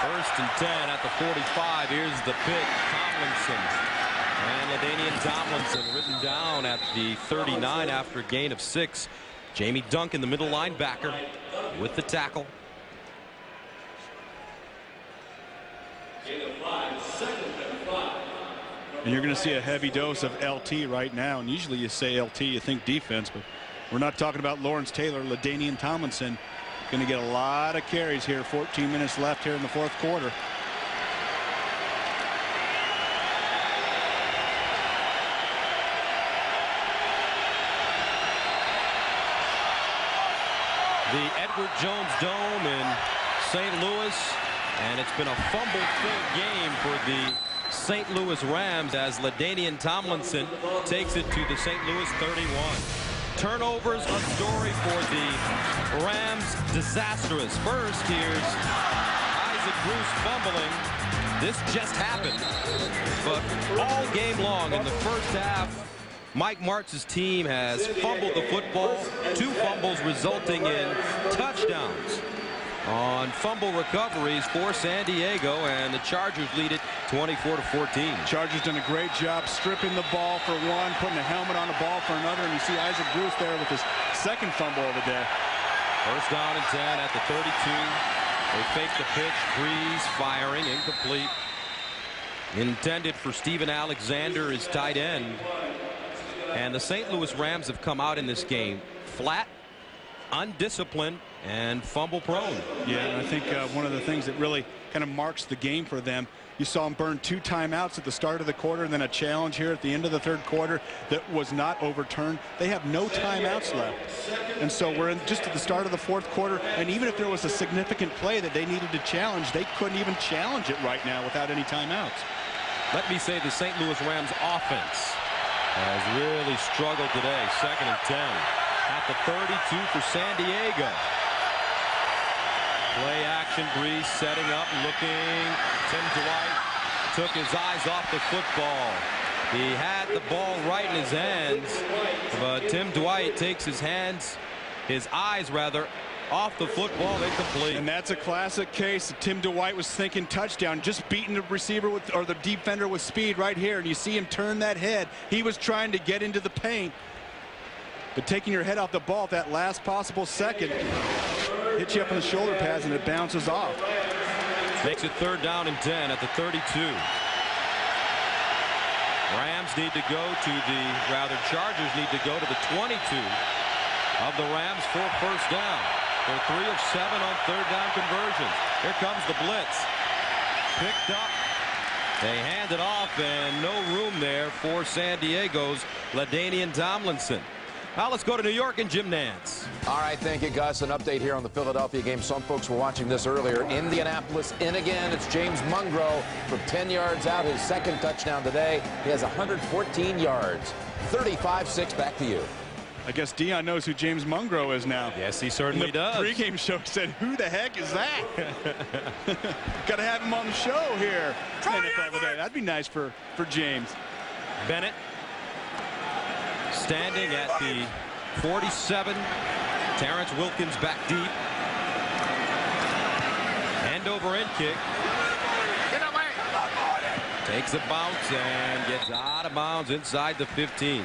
1st and 10 at the 45. Here's the pick. Tomlinson. And LaDainian Tomlinson written down at the 39 after a gain of 6. Jamie Duncan, the middle linebacker, with the tackle. And you're going to see a heavy dose of LT right now. And usually you say LT, you think defense, but we're not talking about Lawrence Taylor. LaDainian Tomlinson going to get a lot of carries here. 14 minutes left here in the fourth quarter. The Edward Jones Dome in St. Louis, and it's been a fumble-filled game for the St. Louis Rams as LaDainian Tomlinson takes it to the St. Louis 31. Turnovers, a story for the Rams, disastrous. First, here's Isaac Bruce fumbling. This just happened, but all game long in the first half, Mike Martz's team has fumbled the football. 2 fumbles resulting in touchdowns on fumble recoveries for San Diego, and the Chargers lead it 24-14. Chargers done a great job stripping the ball for one, putting a helmet on the ball for another, and you see Isaac Bruce there with his 2nd fumble of the day. 1st down and 10 at the 32. They fake the pitch. Breeze firing, incomplete. Intended for Steven Alexander, his tight end. And the St. Louis Rams have come out in this game flat, undisciplined and fumble prone. Yeah, and I think one of the things that really kind of marks the game for them, you saw them burn 2 timeouts at the start of the quarter and then a challenge here at the end of the third quarter that was not overturned. They have no timeouts left. And so we're just at the start of the fourth quarter, and even if there was a significant play that they needed to challenge, they couldn't even challenge it right now without any timeouts. Let me say the St. Louis Rams offense has really struggled today. 2nd and 10 at the 32 for San Diego. Play action, Brees setting up, looking. Tim Dwight took his eyes off the football. He had the ball right in his hands, but Tim Dwight takes his eyes off the football, incomplete. And that's a classic case. Tim Dwight was thinking touchdown, just beating the receiver or the defender with speed right here, and you see him turn that head. He was trying to get into the paint, but taking your head off the ball at that last possible second hits you up in the shoulder pads and it bounces off. Makes it 3rd down and 10 at the 32. Chargers need to go to the 22 of the Rams for 1st down. They're 3 of 7 on 3rd down conversions. Here comes the blitz. Picked up. They hand it off, and no room there for San Diego's LaDainian Tomlinson. Now let's go to New York and Jim Nantz. All right, thank you, Gus. An update here on the Philadelphia game. Some folks were watching this earlier. Indianapolis in again. It's James Mungro from 10 yards out. His 2nd touchdown today. He has 114 yards. 35-6. Back to you. I guess Dion knows who James Mungro is now. Yes, he certainly does. The pregame show said, who the heck is that? Got to have him on the show here. That'd be nice for James. Bennett standing at the 47. Terrence Wilkins back deep. End over end kick. Takes a bounce and gets out of bounds inside the 15.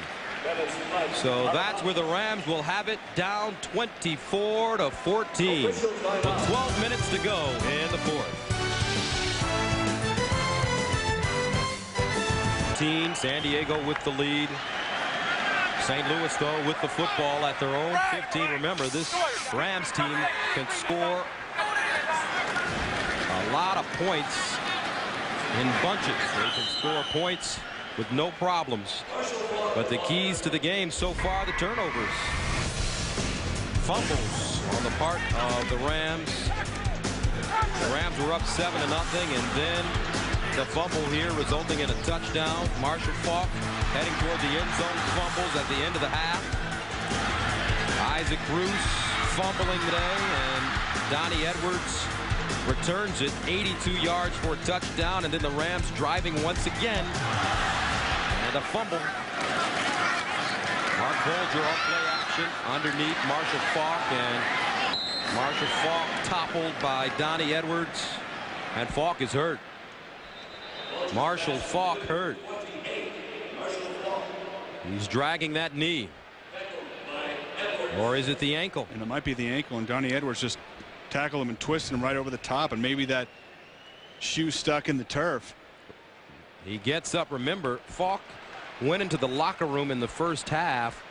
So that's where the Rams will have it, down 24-14. 12 minutes to go in the 4th. San Diego with the lead. St. Louis, though, with the football at their own 15. Remember, this Rams team can score a lot of points in bunches. They can score points with no problems. But the keys to the game so far, the turnovers. Fumbles on the part of the Rams. The Rams were up 7-0, and then the fumble here resulting in a touchdown. Marshall Faulk heading toward the end zone, fumbles at the end of the half. Isaac Bruce fumbling today, and Donnie Edwards returns it 82 yards for a touchdown, and then the Rams driving once again. And a fumble. Mark Bolger on play action underneath Marshall Faulk, and Marshall Faulk toppled by Donnie Edwards, and Faulk is hurt. Marshall Faulk hurt. He's dragging that knee. Or is it the ankle? And it might be the ankle, and Donnie Edwards just tackled him and twisted him right over the top, and maybe that shoe stuck in the turf. He gets up. Remember, Faulk went into the locker room in the first half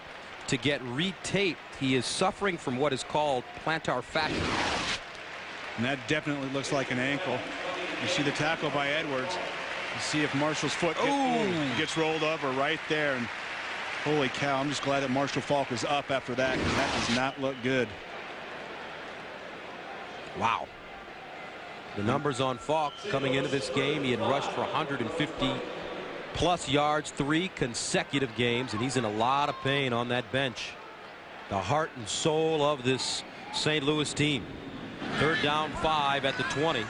to get retaped. He is suffering from what is called plantar fasciitis. And that definitely looks like an ankle. You see the tackle by Edwards. You see if Marshall's foot gets rolled over right there. And holy cow, I'm just glad that Marshall Faulk is up after that, because that does not look good. Wow. The numbers on Faulk coming into this game, he had rushed for 150+ yards 3 consecutive games, and he's in a lot of pain on that bench. The heart and soul of this St. Louis team. 3rd down 5 at the 20.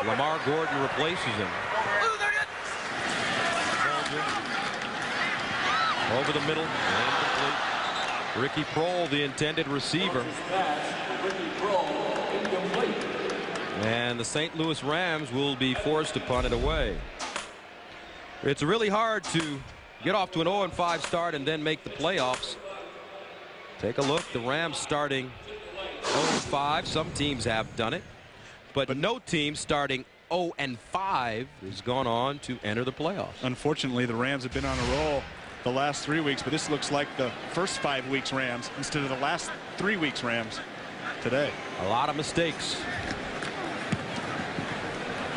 Lamar Gordon replaces him. Over the middle, incomplete. Ricky Prohl, the intended receiver. And the St. Louis Rams will be forced to punt it away. It's really hard to get off to an 0-5 start and then make the playoffs. Take a look. The Rams starting 0-5. Some teams have done it, but no team starting 0-5 has gone on to enter the playoffs. Unfortunately, the Rams have been on a roll. the last 3 weeks, but this looks like the first 5 weeks Rams instead of the last 3 weeks Rams today. A lot of mistakes.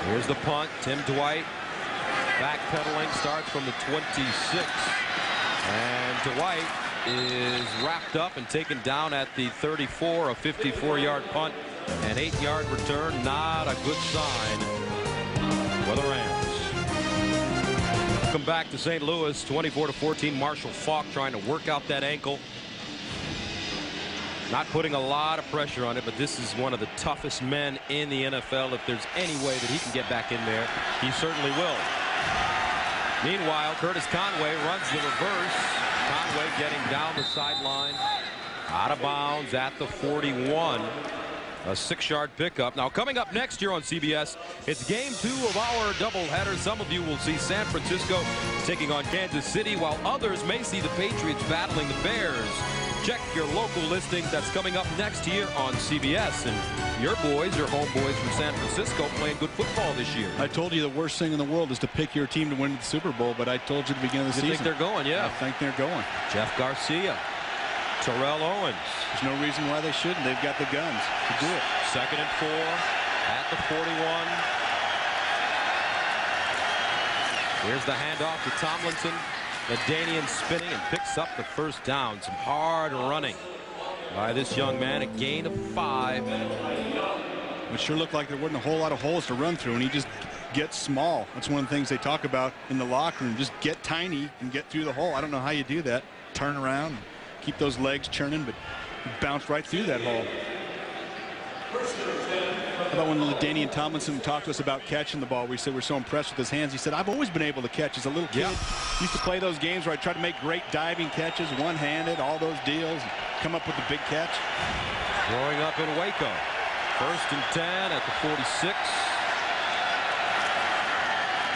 Here's the punt. Tim Dwight backpedaling, starts from the 26. And Dwight is wrapped up and taken down at the 34, a 54-yard punt, an 8-yard return. Not a good sign for the Rams. Welcome back to St. Louis, 24-14. Marshall Faulk trying to work out that ankle. Not putting a lot of pressure on it, but this is one of the toughest men in the NFL. If there's any way that he can get back in there, he certainly will. Meanwhile, Curtis Conway runs the reverse. Conway getting down the sideline, out of bounds at the 41. A 6-yard pickup. Now coming up next year on CBS, it's game 2 of our doubleheader. Some of you will see San Francisco taking on Kansas City, while others may see the Patriots battling the Bears. Check your local listings. That's coming up next here on CBS. And your boys, your homeboys from San Francisco, playing good football this year. I told you the worst thing in the world is to pick your team to win the Super Bowl, but I told you at the beginning of the season. You think they're going? Yeah. I think they're going. Jeff Garcia, Terrell Owens. There's no reason why they shouldn't. They've got the guns to do it. 2nd and 4 at the 41. Here's the handoff to Tomlinson. LaDainian spinning and picks up the first down. Some hard running by this young man. A gain of 5. It sure looked like there wasn't a whole lot of holes to run through, and he just gets small. That's one of the things they talk about in the locker room. Just get tiny and get through the hole. I don't know how you do that. Turn around, keep those legs churning, but bounce right through that hole. How about when LaDainian Tomlinson talked to us about catching the ball? We said we're so impressed with his hands. He said, I've always been able to catch. As a little kid, used to play those games where I tried to make great diving catches, one-handed, all those deals, come up with the big catch. Growing up in Waco. 1st and 10 at the 46.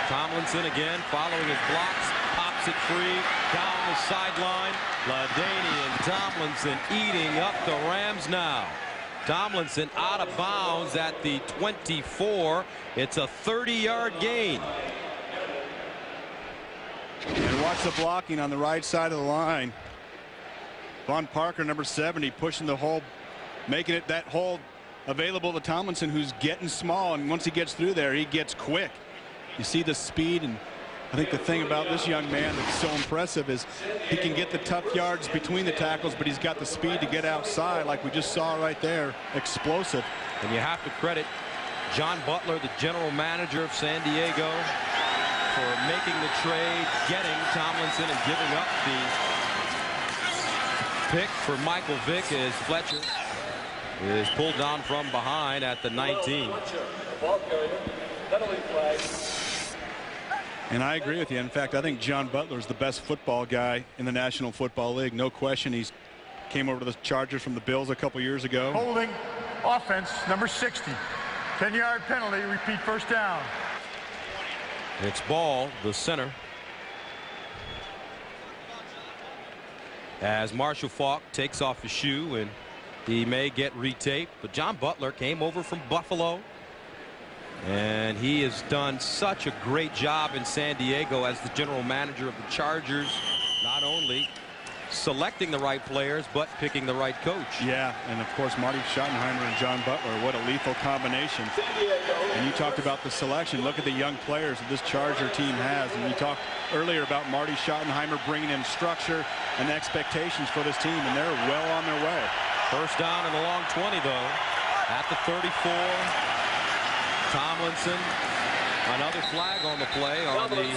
Tomlinson again following his blocks, pops it free down the sideline. LaDainian Tomlinson eating up the Rams now. Tomlinson out of bounds at the 24. It's a 30-yard gain. And watch the blocking on the right side of the line. Von Parker, number 70, pushing the hole, making it that hole available to Tomlinson, who's getting small, and once he gets through there, he gets quick. You see the speed, and I think the thing about this young man that's so impressive is he can get the tough yards between the tackles, but he's got the speed to get outside, like we just saw right there. Explosive. And you have to credit John Butler, the general manager of San Diego, for making the trade, getting Tomlinson, and giving up the pick for Michael Vick as Fletcher is pulled down from behind at the 19. And I agree with you. In fact, I think John Butler is the best football guy in the National Football League. No question. He's came over to the Chargers from the Bills a couple years ago. Holding offense, number 60. 10-yard penalty, repeat first down. It's Ball, the center. As Marshall Faulk takes off his shoe, and he may get retaped, but John Butler came over from Buffalo. And he has done such a great job in San Diego as the general manager of the Chargers, not only selecting the right players, but picking the right coach. Yeah, and of course, Marty Schottenheimer and John Butler, what a lethal combination. And you talked about the selection. Look at the young players that this Charger team has. And you talked earlier about Marty Schottenheimer bringing in structure and expectations for this team, and they're well on their way. First down in the long 20, though, at the 34. Tomlinson, another flag on the play on the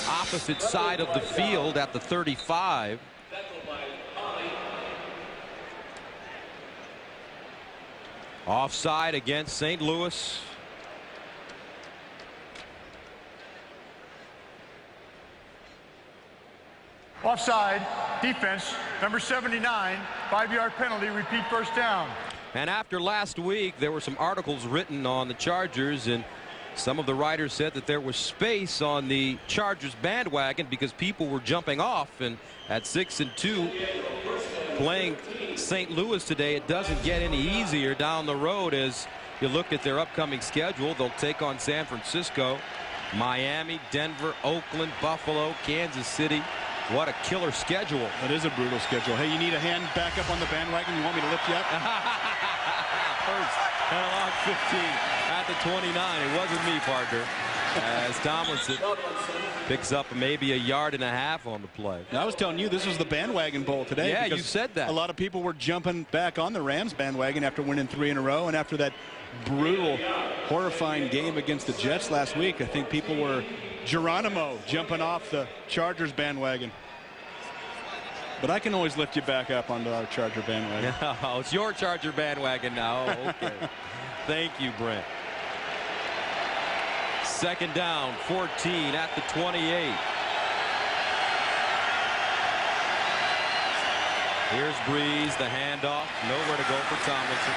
opposite side of the field at the 35. Offside against St. Louis. Offside, defense, number 79, 5-yard penalty, repeat first down. And after last week, there were some articles written on the Chargers, and some of the writers said that there was space on the Chargers bandwagon because people were jumping off. And at 6-2, playing St. Louis today, it doesn't get any easier down the road. As you look at their upcoming schedule, they'll take on San Francisco, Miami, Denver, Oakland, Buffalo, Kansas City, What a killer schedule. That is a brutal schedule. Hey, you need a hand back up on the bandwagon? You want me to lift you up? First and a long 15 at the 29. It wasn't me, Parker. As Tomlinson picks up maybe a yard and a half on the play. Now, I was telling you this was the bandwagon bowl today. Yeah, you said that. A lot of people were jumping back on the Rams bandwagon after winning 3 in a row, and after that brutal, horrifying game against the Jets last week. I think people were Geronimo jumping off the Chargers bandwagon. But I can always lift you back up onto our Charger bandwagon. Oh, it's your Charger bandwagon now. Okay. Thank you, Brent. Second down, 14 at the 28. Here's Breeze, the handoff. Nowhere to go for Tomlinson.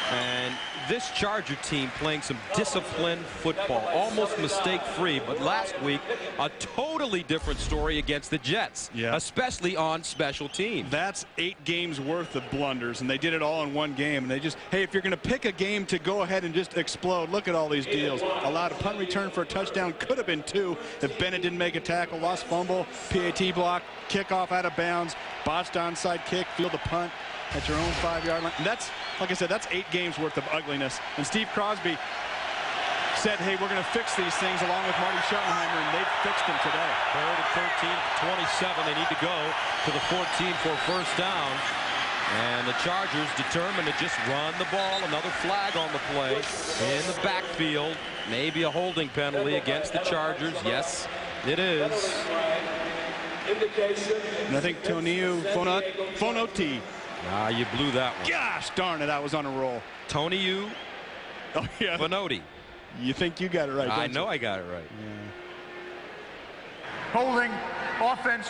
And this Charger team playing some disciplined football, almost mistake-free. But last week, a totally different story against the Jets, especially on special teams. That's 8 games worth of blunders, and they did it all in one game. And they just, hey, if you're going to pick a game to go ahead and just explode, look at all these deals. Allowed a punt return for a touchdown, could have been 2 if Bennett didn't make a tackle. Lost fumble, PAT block, kickoff out of bounds, botched onside kick, field a punt at your own 5-yard line. And that's, like I said, that's 8 games worth of ugliness. And Steve Crosby said, hey, we're going to fix these things along with Marty Schottenheimer, and they fixed them today. 3rd and 13, 27. They need to go to the 14 for a first down. And the Chargers determined to just run the ball. Another flag on the play in the backfield. Maybe a holding penalty against the Chargers. Yes, it is. And I think Toniu Fonoti. Ah, you blew that one. Gosh darn it, I was on a roll. Toniu Fonoti. You think you got it right, I know you? I got it right. Yeah. Holding, offense,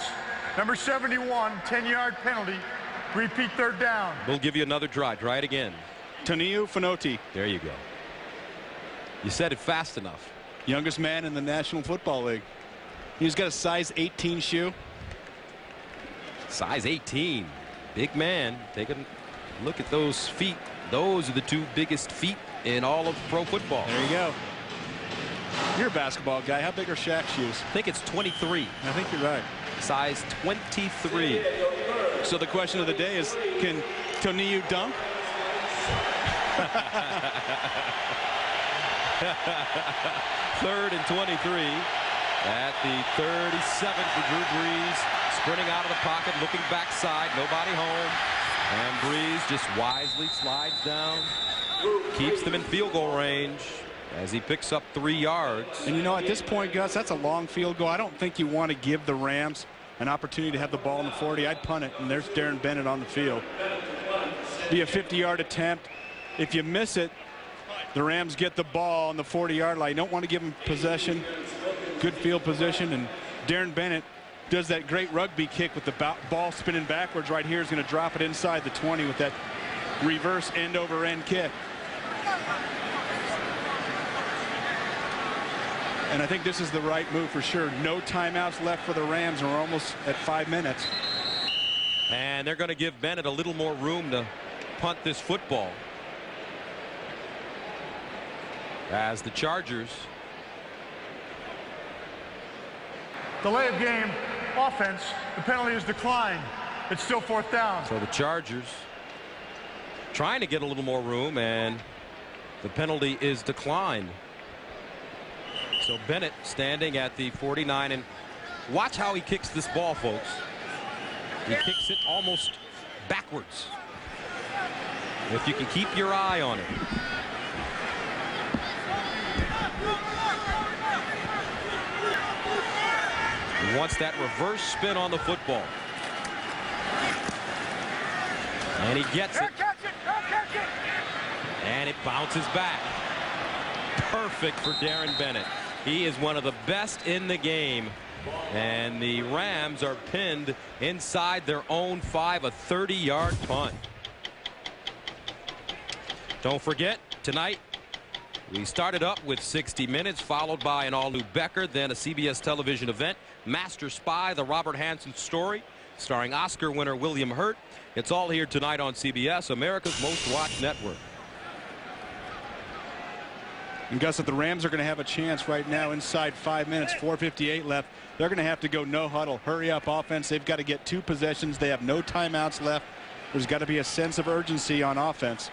number 71, 10-yard penalty. Repeat 3rd down. We'll give you another try. Try it again. Toniu Fonoti. There you go. You said it fast enough. Youngest man in the National Football League. He's got a size 18 shoe. Size 18. Big man. Take a look at those feet. Those are the 2 biggest feet in all of pro football. There you go. You're a basketball guy. How big are Shaq's shoes? I think it's 23. I think you're right. Size 23. So the question of the day is, can Toniu dunk? 3rd and 23 at the 37 for Drew Brees. Sprinting out of the pocket, looking backside, nobody home. And Brees just wisely slides down, keeps them in field goal range as he picks up 3 yards. And you know, at this point, Gus, that's a long field goal. I don't think you want to give the Rams an opportunity to have the ball in the 40. I'd punt it, and there's Darren Bennett on the field. Be a 50-yard attempt. If you miss it, the Rams get the ball on the 40-yard line. You don't want to give them possession, good field position, and Darren Bennett does that great rugby kick with the ball spinning backwards right here. Is going to drop it inside the 20 with that reverse end-over-end kick. And I think this is the right move for sure. No timeouts left for the Rams, and we're almost at 5 minutes. And they're going to give Bennett a little more room to punt this football. As the Chargers. Delay of game, offense, the penalty is declined. It's still 4th down. So the Chargers trying to get a little more room, and the penalty is declined. So Bennett standing at the 49, and watch how he kicks this ball, folks. He kicks it almost backwards. If you can keep your eye on it. He wants that reverse spin on the football. And he gets it. And it bounces back. Perfect for Darren Bennett. He is one of the best in the game. And the Rams are pinned inside their own 5, a 30-yard punt. Don't forget, tonight, we started up with 60 Minutes, followed by an all-new Becker, then a CBS television event, Master Spy, the Robert Hansen story, starring Oscar winner William Hurt. It's all here tonight on CBS, America's most watched network. And Gus, if the Rams are going to have a chance right now inside 5 minutes, 4:58 left, they're going to have to go no huddle, hurry up offense. They've got to get 2 possessions. They have no timeouts left. There's got to be a sense of urgency on offense.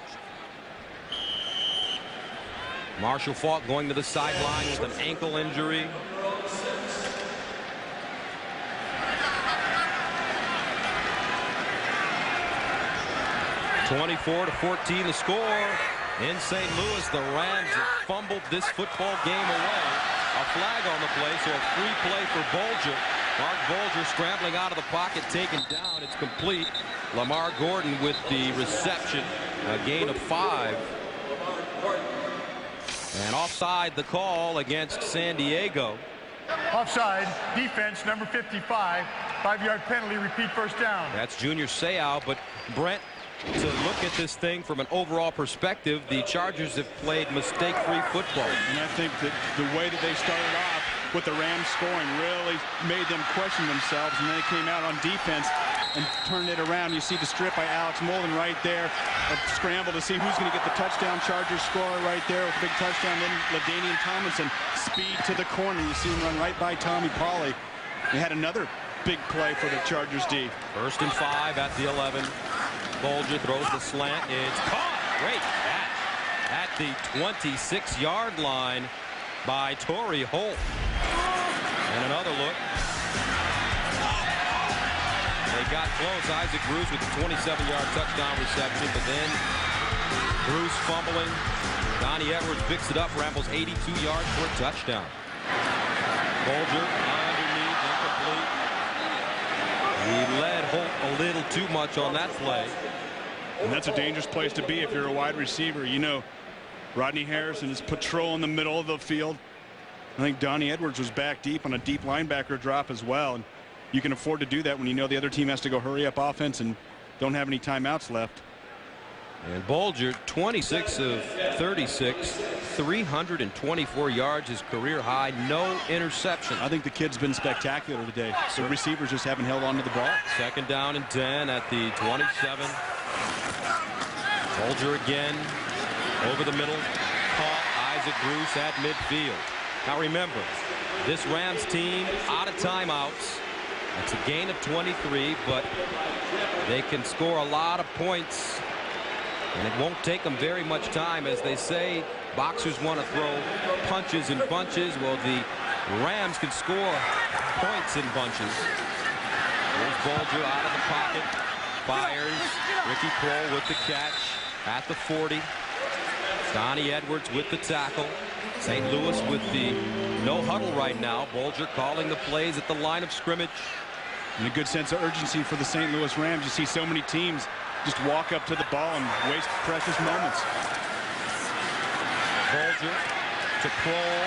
Marshall Faulk going to the sideline with an ankle injury. (24-14) the score in St. Louis. The Rams have fumbled this football game away. A flag on the play, so a free play for Bulger. Mark Bulger scrambling out of the pocket, taken down. It's complete. Lamar Gordon with the reception. A gain of 5. And offside the call against San Diego. Offside, defense, number 55. 5-yard penalty, repeat first down. That's Junior Seau, but Brent, to look at this thing from an overall perspective, the Chargers have played mistake-free football. And I think that the way that they started off with the Rams scoring really made them question themselves, and then they came out on defense and turned it around. You see the strip by Alex Molden right there, a scramble to see who's going to get the touchdown. Chargers scorer right there with a big touchdown. Then LaDainian Tomlinson, speed to the corner. You see him run right by Tommy Pauly. They had another big play for the Chargers D. 1st and 5 at the 11. Bulger throws the slant. It's caught. Great catch at the 26-yard line by Torrey Holt. And another look. They got close. Isaac Bruce with the 27-yard touchdown reception, but then Bruce fumbling. Donnie Edwards picks it up, rambles 82 yards for a touchdown. Bulger underneath, incomplete. He led Holt a little too much on that play. And that's a dangerous place to be if you're a wide receiver. You know, Rodney Harrison is patrol in the middle of the field. I think Donnie Edwards was back deep on a deep linebacker drop as well. And you can afford to do that when you know the other team has to go hurry up offense and don't have any timeouts left. And Bulger, 26 of 36, 324 yards, his career high, no interception. I think the kid's been spectacular today. The receivers just haven't held on to the ball. 2nd down and 10 at the 27. Bulger again over the middle. Caught Isaac Bruce at midfield. Now remember, this Rams team out of timeouts. It's a gain of 23, but they can score a lot of points. And it won't take them very much time. As they say, boxers want to throw punches in bunches. Well, the Rams can score points in bunches. Here's Bulger out of the pocket. Fires. Ricky Kroll with the catch at the 40. Donnie Edwards with the tackle. St. Louis with the no huddle right now. Bulger calling the plays at the line of scrimmage. And a good sense of urgency for the St. Louis Rams. You see so many teams just walk up to the ball and waste precious moments. Bulger to Kroll.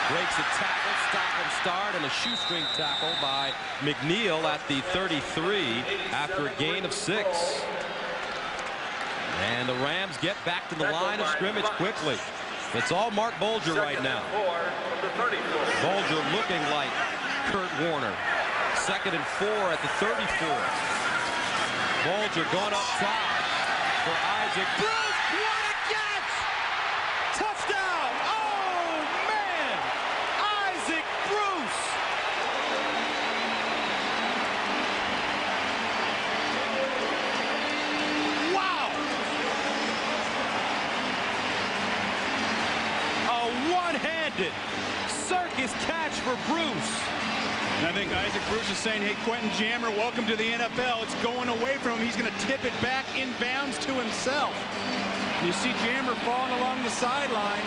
Breaks a tackle, stop and start, and a shoestring tackle by McNeil at the 33 after a gain of 6. And the Rams get back to the line of scrimmage quickly. It's all Mark Bulger right now. Bulger looking like Kurt Warner. 2nd and 4 at the 34. Bulger going up top for Isaac Bruce. What a catch! Touchdown! Oh, man! Isaac Bruce! Wow! A one-handed circus catch for Bruce. And I think Isaac Bruce is saying, hey, Quentin Jammer, welcome to the NFL. It's going away from him. He's going to tip it back inbounds to himself. And you see Jammer falling along the sideline.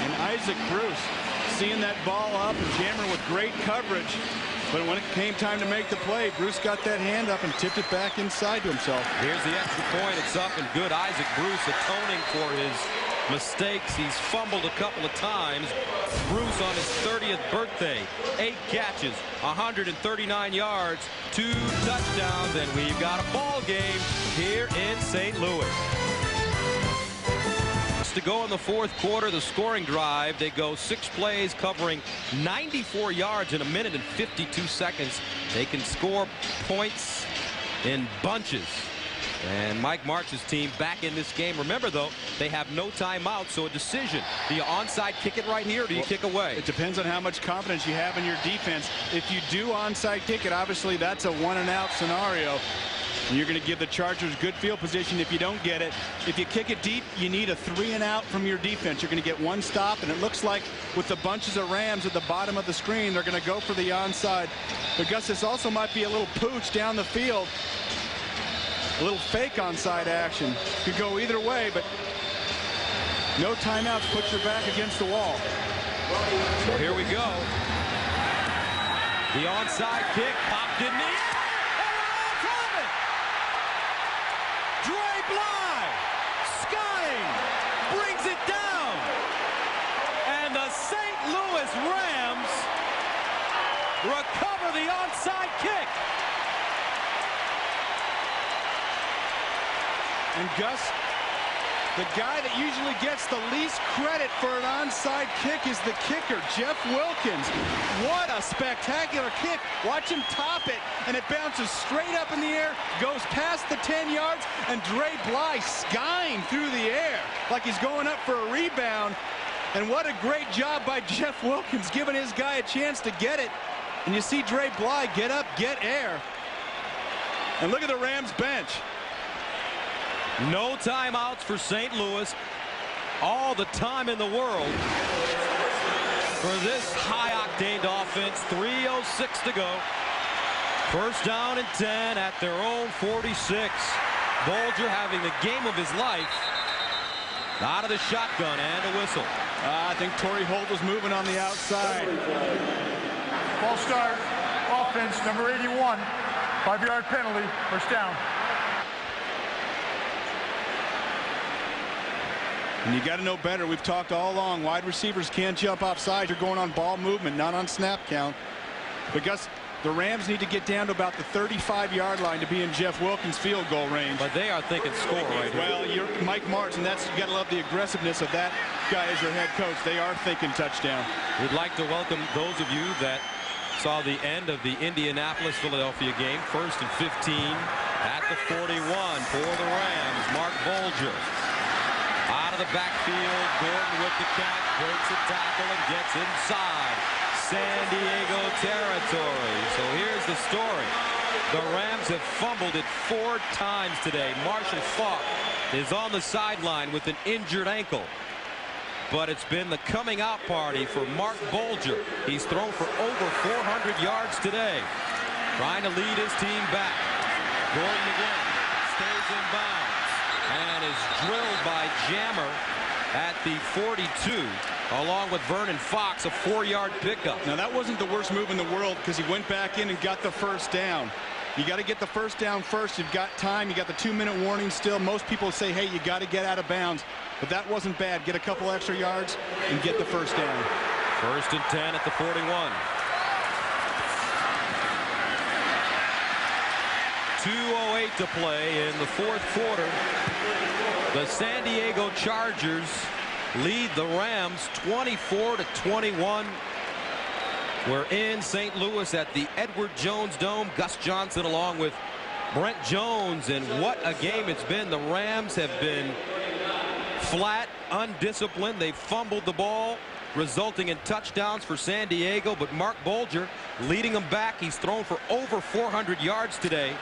And Isaac Bruce seeing that ball up, and Jammer with great coverage. But when it came time to make the play, Bruce got that hand up and tipped it back inside to himself. Here's the extra point. It's up and good. Isaac Bruce atoning for his mistakes. He's fumbled a couple of times. Bruce on his 30th birthday, 8 catches, 139 yards, 2 touchdowns, and we've got a ball game here in St. Louis. To go in the 4th quarter, the scoring drive. They go 6 plays covering 94 yards in a minute and 52 seconds. They can score points in bunches. And Mike Martz's team back in this game. Remember, though, they have no timeout, so a decision. Do you onside kick it right here, or do you kick away? It depends on how much confidence you have in your defense. If you do onside kick it, obviously that's a 1-and-out scenario. And you're going to give the Chargers good field position if you don't get it. If you kick it deep, you need a 3-and-out from your defense. You're going to get one stop, and it looks like with the bunches of Rams at the bottom of the screen, they're going to go for the onside. But Gus, this also might be a little pooch down the field. A little fake onside action. Could go either way, but no timeouts. Put your back against the wall. So here we go. The onside kick popped in the air. Dre Bly skying, brings it down, and the St. Louis Rams recover the onside kick. And Gus, the guy that usually gets the least credit for an onside kick is the kicker, Jeff Wilkins. What a spectacular kick. Watch him top it, and it bounces straight up in the air, goes past the 10 yards, and Dre Bly skying through the air like he's going up for a rebound. And what a great job by Jeff Wilkins, giving his guy a chance to get it. And you see Dre Bly get up, get air. And look at the Rams bench. No timeouts for St. Louis. All the time in the world for this high-octane offense. 3:06 to go. First down and 10 at their own 46. Bolger having the game of his life. Out of the shotgun and a whistle. I think Torrey Holt was moving on the outside. Ball start. Offense, number 81. 5-yard penalty. First down. And you got to know better. We've talked all along. Wide receivers can't jump offside. You're going on ball movement, not on snap count. But Gus, the Rams need to get down to about the 35-yard line to be in Jeff Wilkins' field goal range. But they are thinking score right here. Well, you're Mike Martz, and that's, you got to love the aggressiveness of that guy as your head coach. They are thinking touchdown. We'd like to welcome those of you that saw the end of the Indianapolis-Philadelphia game. 1st and 15 at the 41 for the Rams. Mark Bolger. Out of the backfield, Gordon with the catch, breaks a tackle and gets inside San Diego territory. So here's the story. The Rams have fumbled it 4 times today. Marshall Faulk is on the sideline with an injured ankle. But it's been the coming out party for Mark Bolger. He's thrown for over 400 yards today. Trying to lead his team back. Gordon again stays in bounds and is drilled by Jammer at the 42, along with Vernon Fox, a 4-yard pickup. Now, that wasn't the worst move in the world because he went back in and got the first down. You got to get the first down first. You've got time. You got the 2-minute warning still. Most people say, hey, you got to get out of bounds. But that wasn't bad. Get a couple extra yards and get the first down. 1st and 10 at the 41. 2:08 to play in the 4th quarter. The San Diego Chargers lead the Rams 24-21. We're in St. Louis at the Edward Jones Dome. Gus Johnson along with Brent Jones, and what a game it's been. The Rams have been flat, undisciplined. They've fumbled the ball, resulting in touchdowns for San Diego, but Mark Bolger leading them back. He's thrown for over 400 yards today.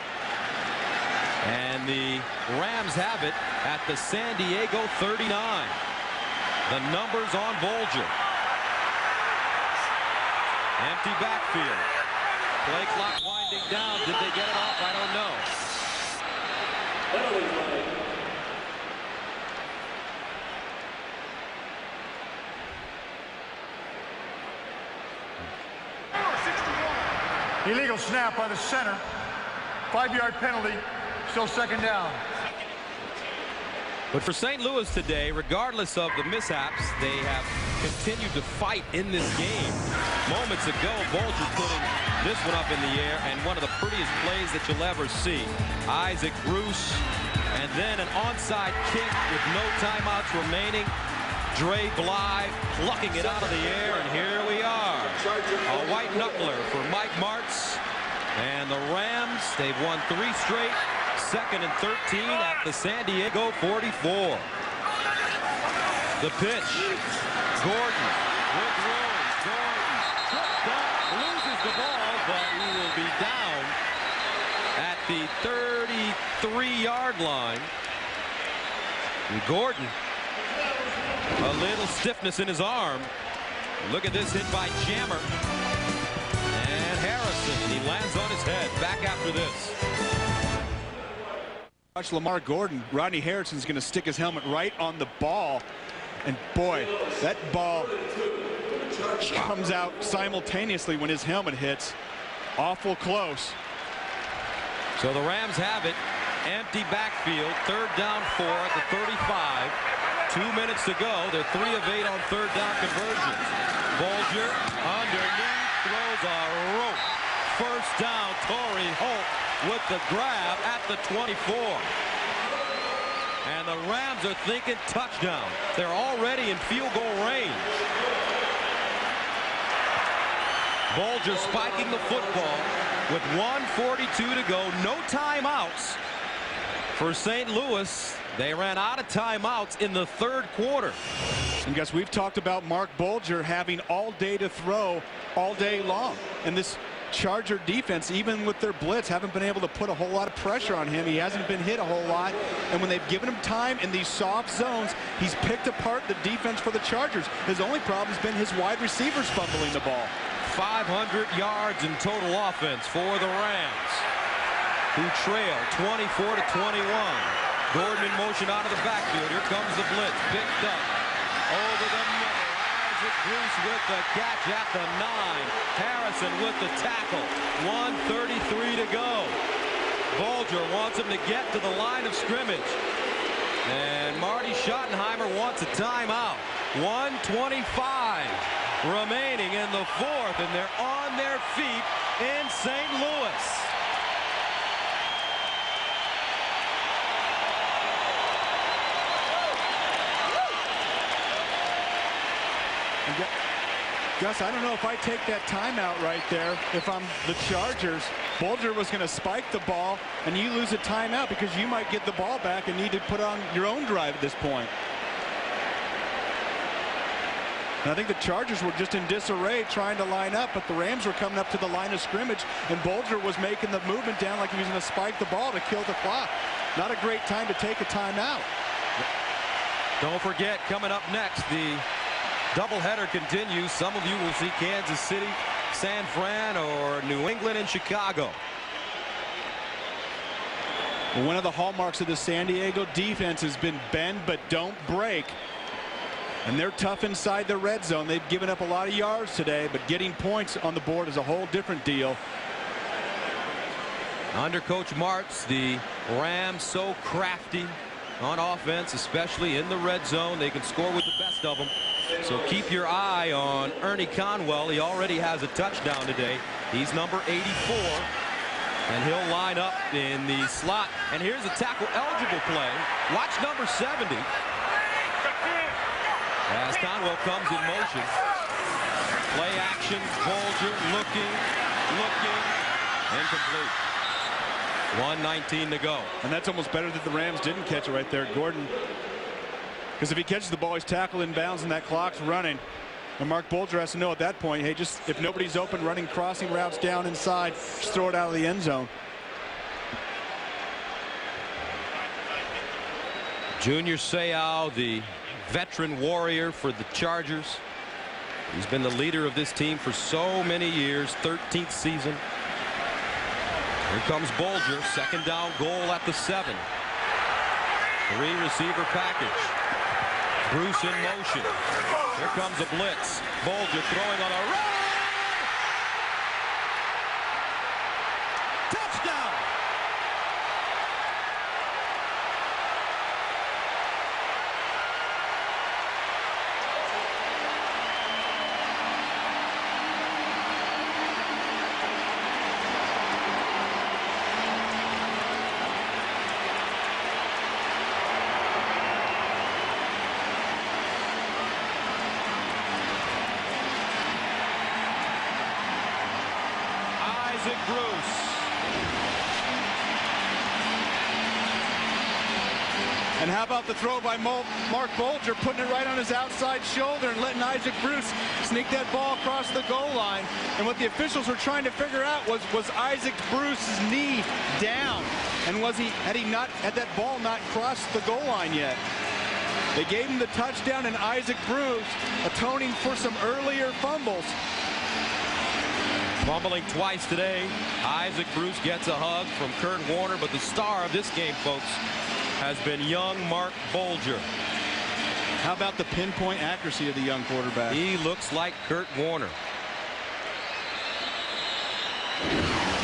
And the Rams have it at the San Diego 39. The numbers on Bolger. Empty backfield. Play clock winding down. Did they get it off? I don't know. Illegal snap by the center. 5-yard penalty. Still 2nd down. But for St. Louis today, regardless of the mishaps, they have continued to fight in this game. Moments ago, Bolger putting this one up in the air, and one of the prettiest plays that you'll ever see. Isaac Bruce, and then an onside kick with no timeouts remaining. Dre Bly plucking it out of the air, and here we are. A white knuckler for Mike Martz. And the Rams, they've won 3 straight. 2nd and 13 at the San Diego 44. The pitch. Gordon with room. Gordon tripped up, loses the ball, but he will be down at the 33-yard line. And Gordon, a little stiffness in his arm. Look at this hit by Jammer. And Harrison, and he lands on his head. Back after this. Watch Lamar Gordon. Rodney Harrison's going to stick his helmet right on the ball. And boy, that ball comes out simultaneously when his helmet hits. Awful close. So the Rams have it. Empty backfield. 3rd down 4 at the 35. 2 minutes to go. They're 3 of 8 on 3rd down conversions. Bulger underneath, throws a rope. 1st down. Torrey Holt with the grab at the 24. And the Rams are thinking touchdown. They're already in field goal range. Bulger spiking the football with 1:42 to go. No timeouts for St. Louis. They ran out of timeouts in the 3rd quarter. And guys, we've talked about Mark Bulger having all day to throw all day long. And this Charger defense, even with their blitz, haven't been able to put a whole lot of pressure on him. He hasn't been hit a whole lot. And when they've given him time in these soft zones, he's picked apart the defense for the Chargers. His only problem has been his wide receivers fumbling the ball. 500 yards in total offense for the Rams, who trail 24-21. Gordon in motion out of the backfield. Here comes the blitz. Picked up over the middle. Isaac Bruce with the catch at the 9. Harrison with the tackle. 1:33 to go. Bulger wants him to get to the line of scrimmage. And Marty Schottenheimer wants a timeout. 1:25 remaining in the 4th, and they're on their feet in St. Louis. Gus, I don't know if I take that timeout right there. If I'm the Chargers, Bulger was going to spike the ball, and you lose a timeout because you might get the ball back and need to put on your own drive at this point. And I think the Chargers were just in disarray trying to line up, but the Rams were coming up to the line of scrimmage, and Bulger was making the movement down like he was going to spike the ball to kill the clock. Not a great time to take a timeout. Don't forget, coming up next, the doubleheader continues. Some of you will see Kansas City, San Fran, or New England and Chicago. One of the hallmarks of the San Diego defense has been bend but don't break. And they're tough inside the red zone. They've given up a lot of yards today, but getting points on the board is a whole different deal. Under Coach Martz, the Rams so crafty on offense, especially in the red zone. They can score with the best of them. So keep your eye on Ernie Conwell. He already has a touchdown today. He's number 84. And he'll line up in the slot. And here's a tackle-eligible play. Watch number 70. As Conwell comes in motion. Play action. Bulger looking. Incomplete. 1:19 to go. And that's almost better that the Rams didn't catch it right there, Gordon. Because if he catches the ball, he's tackled in bounds and that clock's running. And Mark Bulger has to know at that point, hey, just if nobody's open running crossing routes down inside, just throw it out of the end zone. Junior Seau, the veteran warrior for the Chargers. He's been the leader of this team for so many years, 13th season. Here comes Bulger, 2nd down goal at the 7. 3 receiver package. Bruce in motion. Here comes a blitz. Bulger throwing on a run. Touchdown! Isaac Bruce. And how about the throw by Mark Bulger, putting it right on his outside shoulder and letting Isaac Bruce sneak that ball across the goal line. And what the officials were trying to figure out was Isaac Bruce's knee down? And had that ball not crossed the goal line yet? They gave him the touchdown, and Isaac Bruce atoning for some earlier fumbles. Fumbling twice today. Isaac Bruce gets a hug from Kurt Warner, but the star of this game, folks, has been young Mark Bulger. How about the pinpoint accuracy of the young quarterback? He looks like Kurt Warner.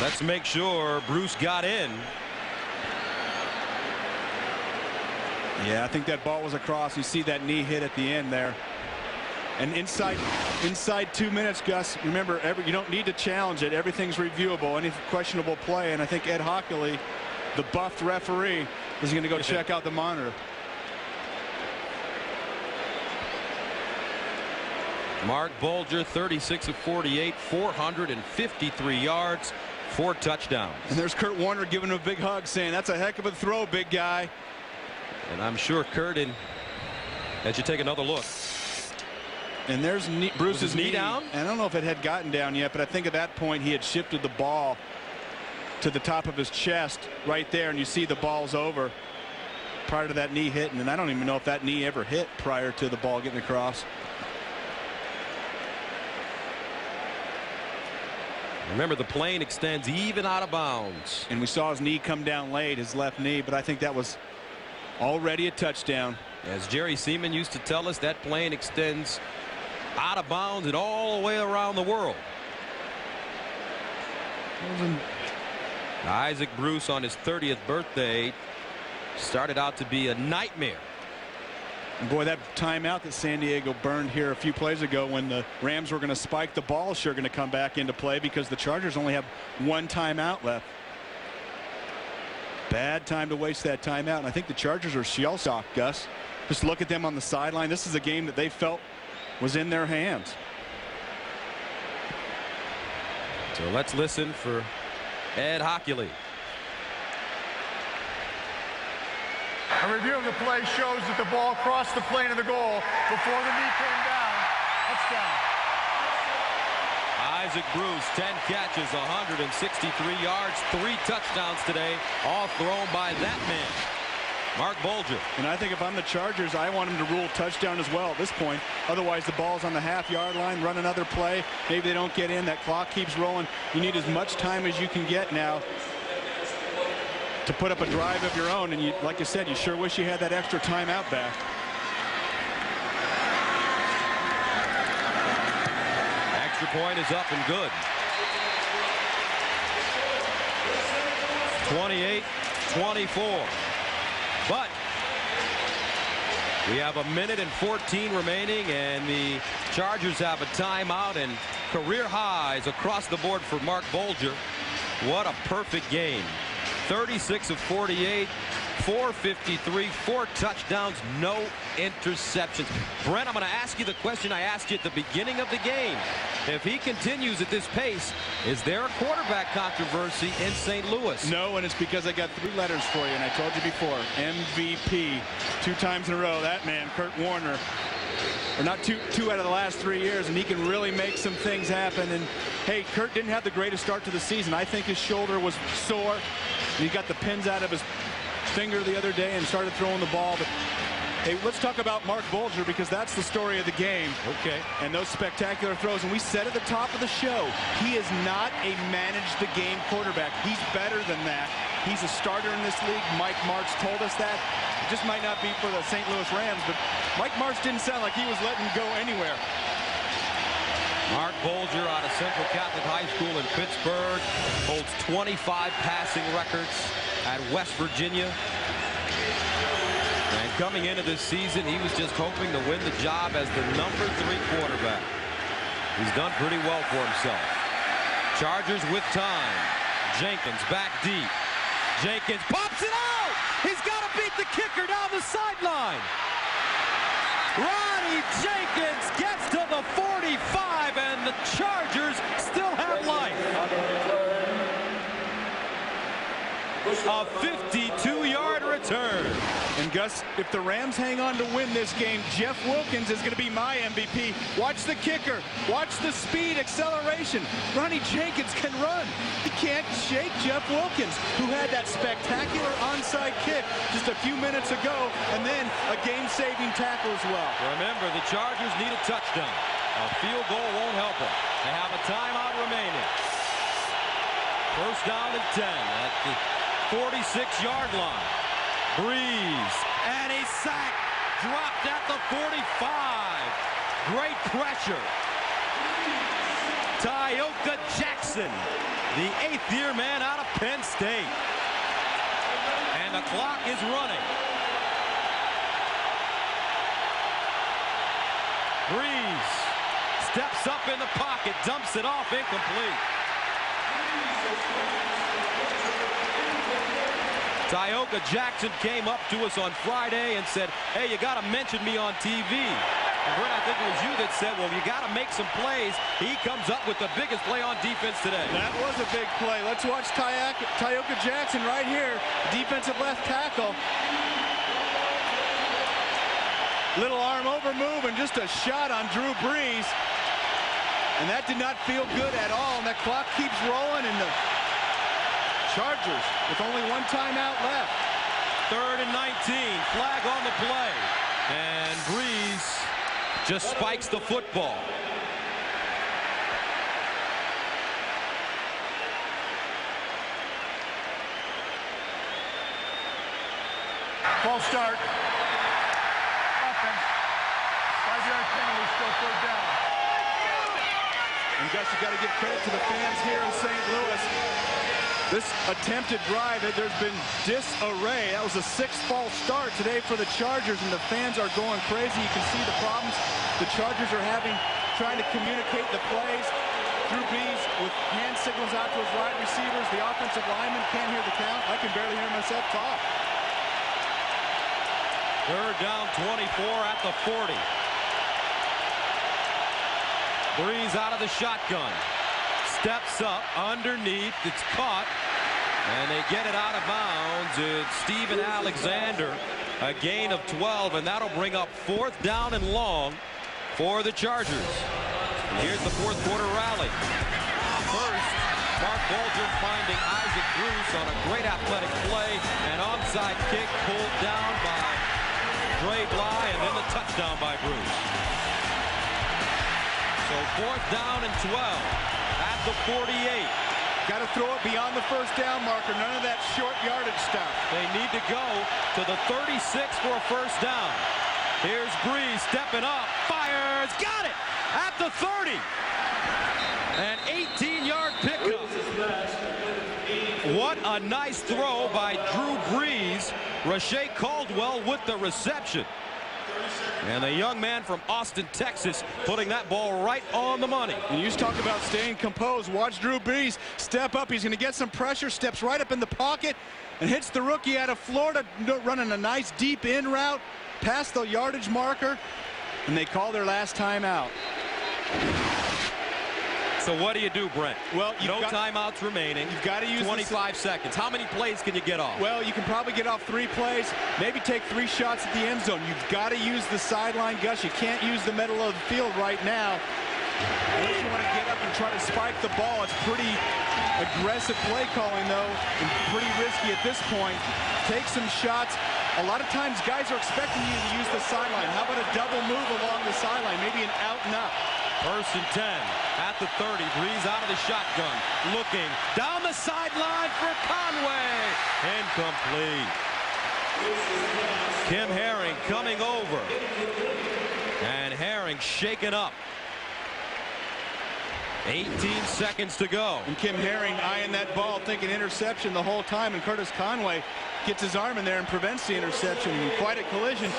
Let's make sure Bruce got in. Yeah, I think that ball was across. You see that knee hit at the end there. And inside 2 minutes, Gus, remember, you don't need to challenge it. Everything's reviewable, any questionable play. And I think Ed Hockley, the buffed referee, is going to go check out the monitor. Mark Bulger, 36 of 48, 453 yards, 4 touchdowns. And there's Kurt Warner giving him a big hug, saying, that's a heck of a throw, big guy. And I'm sure Kurt, as you take another look. And there's Bruce's knee down. And I don't know if it had gotten down yet, but I think at that point he had shifted the ball to the top of his chest right there, and you see the ball's over prior to that knee hitting. And I don't even know if that knee ever hit prior to the ball getting across. Remember, the plane extends even out of bounds. And we saw his knee come down late, his left knee, but I think that was already a touchdown. As Jerry Seaman used to tell us, that plane extends out of bounds and all the way around the world. Isaac Bruce on his 30th birthday started out to be a nightmare. And boy, that timeout that San Diego burned here a few plays ago when the Rams were going to spike the ball sure going to come back into play because the Chargers only have 1 timeout left. Bad time to waste that timeout, and I think the Chargers are shell-shocked, Gus. Just look at them on the sideline. This is a game that they felt was in their hands. So let's listen for Ed Hockley. A review of the play shows that the ball crossed the plane of the goal before the knee came down. Touchdown. Isaac Bruce, 10 catches, 163 yards, 3 touchdowns today, all thrown by that man, Mark Bulger. And I think if I'm the Chargers, I want him to rule touchdown as well at this point. Otherwise, the ball's on the half-yard line, run another play. Maybe they don't get in. That clock keeps rolling. You need as much time as you can get now to put up a drive of your own. And you, like you said, you sure wish you had that extra timeout back. Extra point is up and good. 28-24. But we have 1:14 remaining, and the Chargers have a timeout, and career highs across the board for Mark Bulger. What a perfect game. 36 of 48, 453, 4 touchdowns, no interceptions. Brent, I'm going to ask you the question I asked you at the beginning of the game. If he continues at this pace, is there a quarterback controversy in St. Louis? No, and it's because I got 3 letters for you, and I told you before. MVP 2 times in a row. That man, Kurt Warner. Or not two out of the last 3 years, and he can really make some things happen. And hey, Kurt didn't have the greatest start to the season. I think his shoulder was sore. He got the pins out of his finger the other day and started throwing the ball. But hey, let's talk about Mark Bulger, because that's the story of the game. Okay. And those spectacular throws. And we said at the top of the show, he is not a manage-the-game quarterback. He's better than that. He's a starter in this league. Mike Martz told us that. It just might not be for the St. Louis Rams, but Mike Martz didn't sound like he was letting go anywhere. Mark Bulger out of Central Catholic High School in Pittsburgh holds 25 passing records at West Virginia. And coming into this season, he was just hoping to win the job as the #3 quarterback. He's done pretty well for himself. Chargers with time. Jenkins back deep. Jenkins pops it out! He's got to beat the kicker down the sideline. Ronnie Jenkins gets to the 45, and the Chargers still have life. A 52-yard return. And Gus, if the Rams hang on to win this game, Jeff Wilkins is going to be my MVP. Watch the kicker. Watch the speed, acceleration. Ronnie Jenkins can run. He can't shake Jeff Wilkins, who had that spectacular onside kick just a few minutes ago, and then a game-saving tackle as well. Remember, the Chargers need a touchdown. A field goal won't help them. They have a timeout remaining. First down and 10 at the 46-yard line. Breeze, and he's sacked, dropped at the 45. Great pressure. Tyoka Jackson, the 8th-year man out of Penn State. And the clock is running. Breeze steps up in the pocket, dumps it off, incomplete. Tyoka Jackson came up to us on Friday and said, hey, you got to mention me on TV. And Brent, I think it was you that said, well, you got to make some plays. He comes up with the biggest play on defense today. That was a big play. Let's watch Tyoka Jackson right here, defensive left tackle. Little arm over move and just a shot on Drew Brees. And that did not feel good at all. And that clock keeps rolling, and the Chargers with only one timeout left. 3rd and 19, flag on the play. And Brees just spikes the football. False start. Offense. 5-yard penalty, still 3rd down. And Gus, you got to give credit to the fans here in St. Louis. This attempted drive, there's been disarray. That was a 6th false start today for the Chargers, and the fans are going crazy. You can see the problems the Chargers are having trying to communicate the plays. Drew Brees with hand signals out to his wide receivers. The offensive lineman can't hear the count. I can barely hear myself talk. 3rd down, 24 at the 40. Brees out of the shotgun. Steps up underneath. It's caught. And they get it out of bounds. It's Steven Alexander. A gain of 12. And that'll bring up 4th down and long for the Chargers. And here's the 4th quarter rally. First, Mark Bulger finding Isaac Bruce on a great athletic play. An onside kick pulled down by Dre Bly. And then the touchdown by Bruce. So 4th down and 12 at the 48. Got to throw it beyond the 1st down marker. None of that short yardage stuff. They need to go to the 36 for a 1st down. Here's Brees stepping up, fires, got it at the 30. An 18-yard pickup. What a nice throw by Drew Brees. Rashae Caldwell with the reception. And the young man from Austin, Texas, putting that ball right on the money. And you just talk about staying composed. Watch Drew Brees step up. He's going to get some pressure, steps right up in the pocket, and hits the rookie out of Florida, running a nice deep in route, past the yardage marker, and they call their last timeout. So what do you do, Brent? Well, no timeouts remaining. You've got to use 25 seconds. How many plays can you get off? Well, you can probably get off 3 plays, maybe take 3 shots at the end zone. You've got to use the sideline, Gus. You can't use the middle of the field right now. Unless you want to get up and try to spike the ball. It's pretty aggressive play calling, though, and pretty risky at this point. Take some shots. A lot of times guys are expecting you to use the sideline. How about a double move along the sideline? Maybe an out and up. 1st and 10 at the 30. Brees out of the shotgun. Looking down the sideline for Conway. Incomplete. Kim Herring coming over. And Herring shaken up. 18 seconds to go. And Kim Herring eyeing that ball, thinking interception the whole time. And Curtis Conway gets his arm in there and prevents the interception. Quite a collision.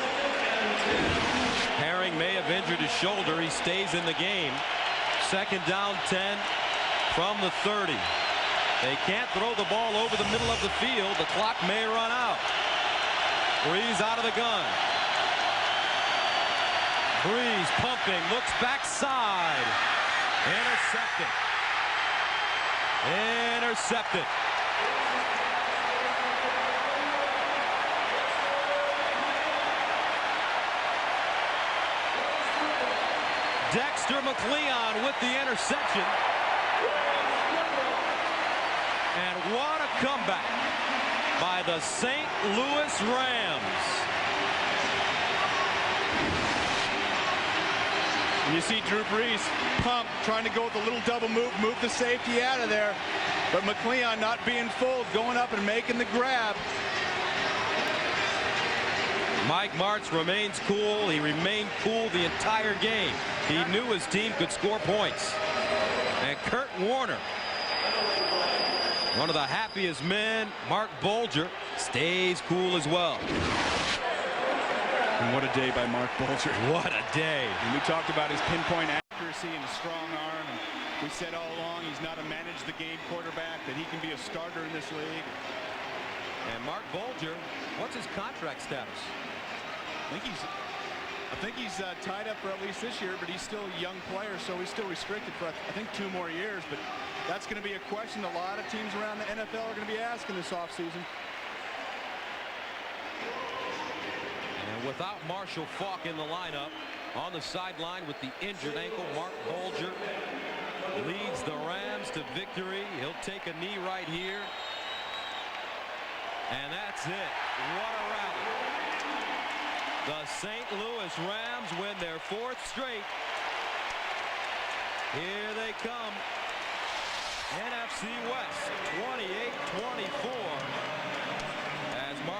Herring may have injured his shoulder. He stays in the game. 2nd down, 10 from the 30. They can't throw the ball over the middle of the field. The clock may run out. Brees out of the gun. Brees pumping, looks backside. Intercepted. Intercepted. Dexter McLeon with the interception. And what a comeback by the St. Louis Rams. And you see Drew Brees pumped, trying to go with a little double move the safety out of there. But McLeon not being fooled, going up and making the grab. Mike Martz remains cool. He remained cool the entire game. He knew his team could score points. And Kurt Warner, one of the happiest men, Mark Bulger, stays cool as well. And what a day by Mark Bulger. What a day. And we talked about his pinpoint accuracy and his strong arm. And we said all along he's not a manage-the-game quarterback, that he can be a starter in this league. And Mark Bulger, what's his contract status? I think he's tied up for at least this year, but he's still a young player, so he's still restricted for, I think, 2 more years. But that's going to be a question a lot of teams around the NFL are going to be asking this offseason. And without Marshall Faulk in the lineup, on the sideline with the injured ankle, Mark Bulger leads the Rams to victory. He'll take a knee right here. And that's it. What a rally. The St. Louis Rams win their 4th straight. Here they come. NFC West 28-24 as Marty